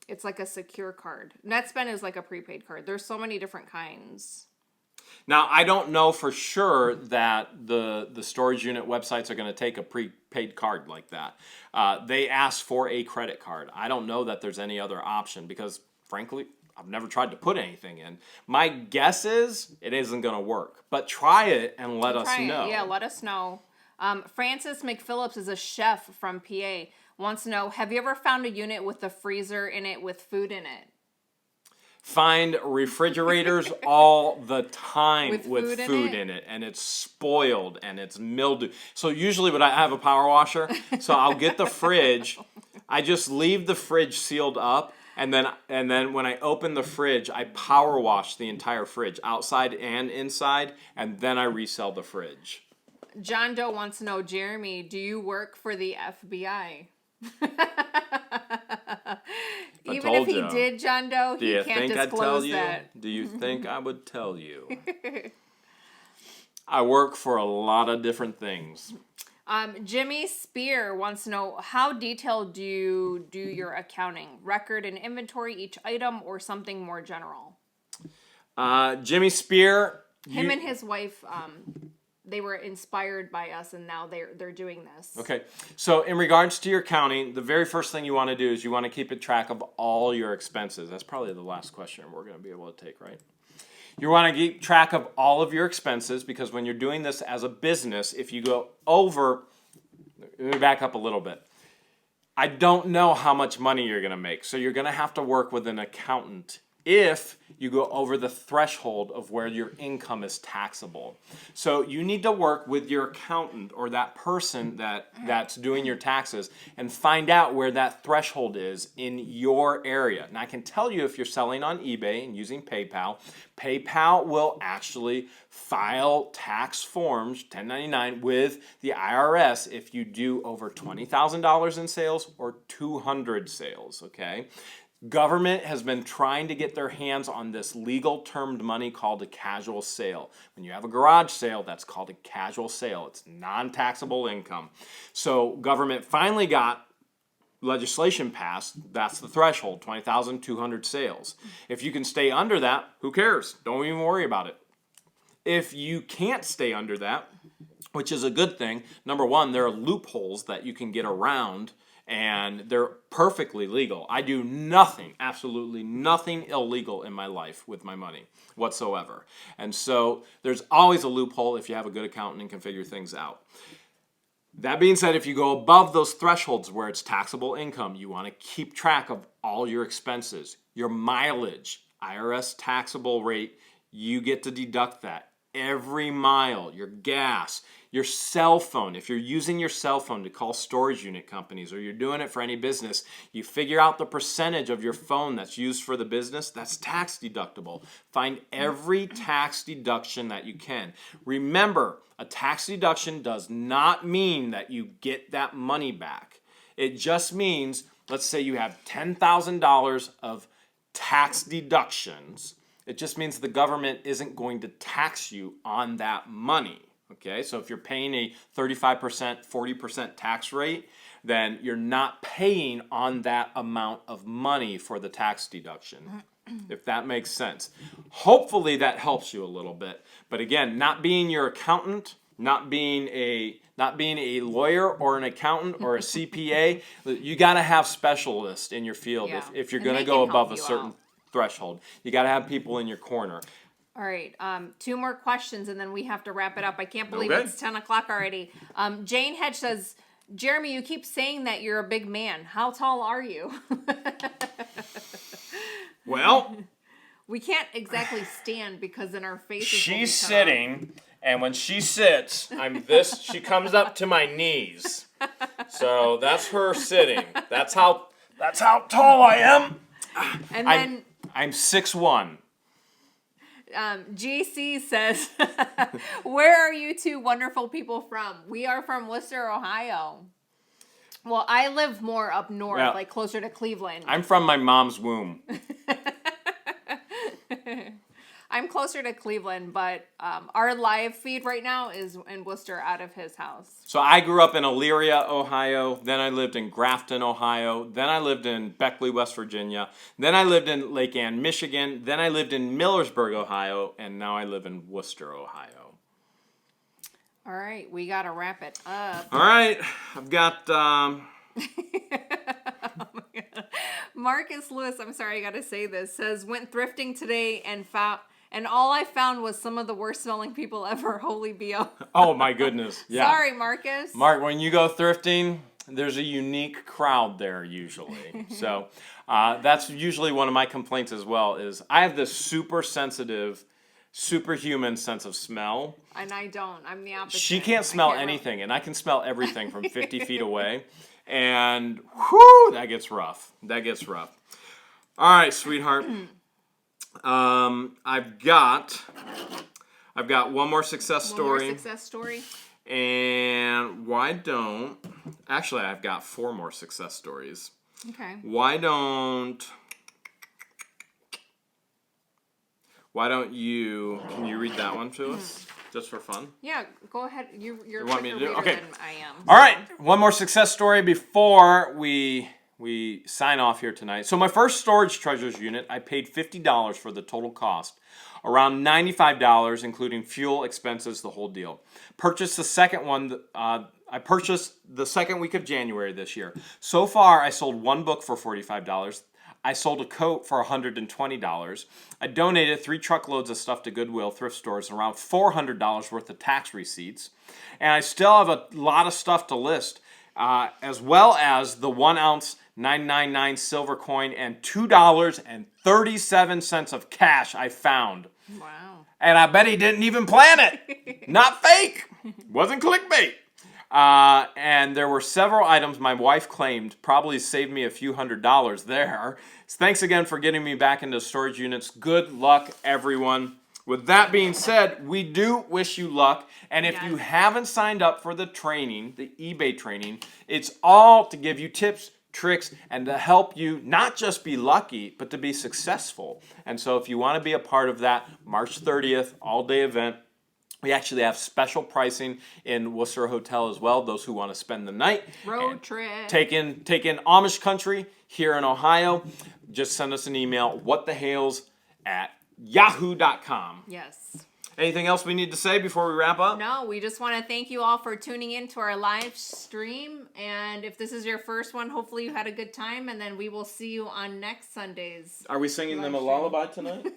It's like a secure card. NetSpend is like a prepaid card. There's so many different kinds. Now, I don't know for sure that the storage unit websites are going to take a prepaid card like that. They ask for a credit card. I don't know that there's any other option because, frankly, I've never tried to put anything in. My guess is it isn't going to work. But try it and let us know. Yeah, let us know. Francis McPhillips is a chef from PA. Wants to know, have you ever found a unit with a freezer in it with food in it? Find refrigerators all the time with food in it, and it's spoiled and it's mildew. So usually when I have a power washer, so I'll get the fridge. I just leave the fridge sealed up, and then when I open the fridge, I power wash the entire fridge, outside and inside, and then I resell the fridge. John Doe wants to know, Jeremy, do you work for the FBI? Even if he did, John Doe, he can't disclose that. Do you think I would tell you? I work for a lot of different things. Jimmy Spear wants to know, how detailed do you do your accounting? Record and inventory each item, or something more general? Jimmy Spear. Him and his wife, they were inspired by us, and now they're doing this. Okay, so in regards to your accounting, the very first thing you want to do is you want to keep a track of all your expenses. That's probably the last question we're going to be able to take, right? You want to keep track of all of your expenses, because when you're doing this as a business, if you go over, let me back up a little bit. I don't know how much money you're going to make, so you're going to have to work with an accountant if you go over the threshold of where your income is taxable. So you need to work with your accountant or that person that's doing your taxes and find out where that threshold is in your area. Now, I can tell you, if you're selling on eBay and using PayPal, PayPal will actually file tax forms, 1099, with the IRS if you do over $20,000 in sales or 200 sales, okay? Government has been trying to get their hands on this legal termed money called a casual sale. When you have a garage sale, that's called a casual sale. It's non-taxable income. So government finally got legislation passed. That's the threshold, 20,200 sales. If you can stay under that, who cares? Don't even worry about it. If you can't stay under that, which is a good thing, number one, there are loopholes that you can get around and they're perfectly legal. I do nothing, absolutely nothing illegal in my life with my money whatsoever. And so there's always a loophole if you have a good accountant and can figure things out. That being said, if you go above those thresholds where it's taxable income, you want to keep track of all your expenses, your mileage, IRS taxable rate, you get to deduct that. Every mile, your gas, your cell phone. If you're using your cell phone to call storage unit companies or you're doing it for any business, you figure out the percentage of your phone that's used for the business. That's tax deductible. Find every tax deduction that you can. Remember, a tax deduction does not mean that you get that money back. It just means, let's say you have $10,000 of tax deductions. It just means the government isn't going to tax you on that money, okay? So if you're paying a 35%, 40% tax rate, then you're not paying on that amount of money for the tax deduction, if that makes sense. Hopefully that helps you a little bit. But again, not being your accountant, not being a lawyer or an accountant or a CPA, you got to have specialists in your field if you're going to go above a certain threshold. You got to have people in your corner. All right, 2 more questions and then we have to wrap it up. I can't believe it's 10 o'clock already. Jane Hedge says, Jeremy, you keep saying that you're a big man. How tall are you? Well, we can't exactly stand because in our faces. She's sitting, and when she sits, I'm this. She comes up to my knees. So that's her sitting. That's how tall I am. And then I'm 6'1". GC says, where are you two wonderful people from? We are from Wooster, Ohio. Well, I live more up north, like closer to Cleveland. I'm from my mom's womb. I'm closer to Cleveland, but our live feed right now is in Wooster out of his house. So I grew up in Elyria, Ohio. Then I lived in Grafton, Ohio. Then I lived in Beckley, West Virginia. Then I lived in Lake Ann, Michigan. Then I lived in Millersburg, Ohio. And now I live in Wooster, Ohio. All right, we got to wrap it up. All right, I've got... Oh my God. Marcus Lewis, I'm sorry I got to say this, says, went thrifting today and all I found was some of the worst smelling people ever. Holy BO. Oh my goodness. Yeah. Sorry, Marcus. Mark, when you go thrifting, there's a unique crowd there usually. So that's usually one of my complaints as well is I have this super sensitive, superhuman sense of smell. And I don't. I'm the opposite. She can't smell anything, and I can smell everything from 50 feet away. And whoo, that gets rough. That gets rough. All right, sweetheart. I've got one more success story. One more success story. And actually I've got 4 more success stories. Okay. Why don't you, can you read that one to us? Just for fun? Yeah, go ahead. You're you want me to do it? Okay. Okay. Than I am. All right, one more success story before we sign off here tonight. So my first storage treasures unit, I paid $50 for the total cost, around $95, including fuel, expenses, the whole deal. Purchased the second one. I purchased the second week of January this year. So far, I sold 1 book for $45. I sold a coat for $120. I donated 3 truckloads of stuff to Goodwill thrift stores, around $400 worth of tax receipts. And I still have a lot of stuff to list, as well as the 1 ounce 999 silver coin and $2.37 of cash I found. Wow. And I bet he didn't even plan it. Not fake. Wasn't clickbait. And there were several items my wife claimed probably saved me a few $100s there. Thanks again for getting me back into storage units. Good luck, everyone. With that being said, we do wish you luck. And if you haven't signed up for the training, the eBay training, it's all to give you tips, tricks, and to help you not just be lucky, but to be successful. And so if you want to be a part of that March 30th all-day event, we actually have special pricing in Wooster Hotel as well, those who want to spend the night. Road trip. Take in Amish country here in Ohio. Just send us an email, whatthehales@yahoo.com. Yes. Anything else we need to say before we wrap up? No, we just want to thank you all for tuning in to our live stream. And if this is your first one, hopefully you had a good time. And then we will see you on next Sunday's. Are we singing them a stream. lullaby tonight?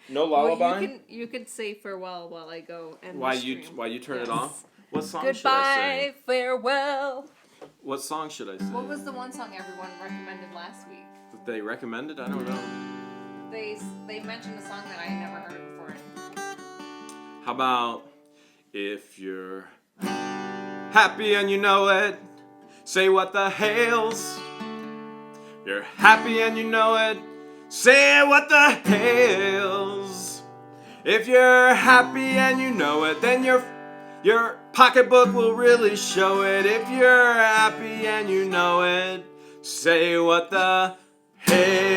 No lullaby? Well, you could say farewell while I go and While you turn it off? What song should I Goodbye, sing? farewell. What song should I sing? What was the one song everyone recommended last week? They recommended? I don't know. They mentioned a song that I had never heard before. How about if you're happy and you know it, say what the Hales. You're happy and you know it, say what the Hales. If you're happy and you know it, then your pocketbook will really show it. If you're happy and you know it, say what the Hales.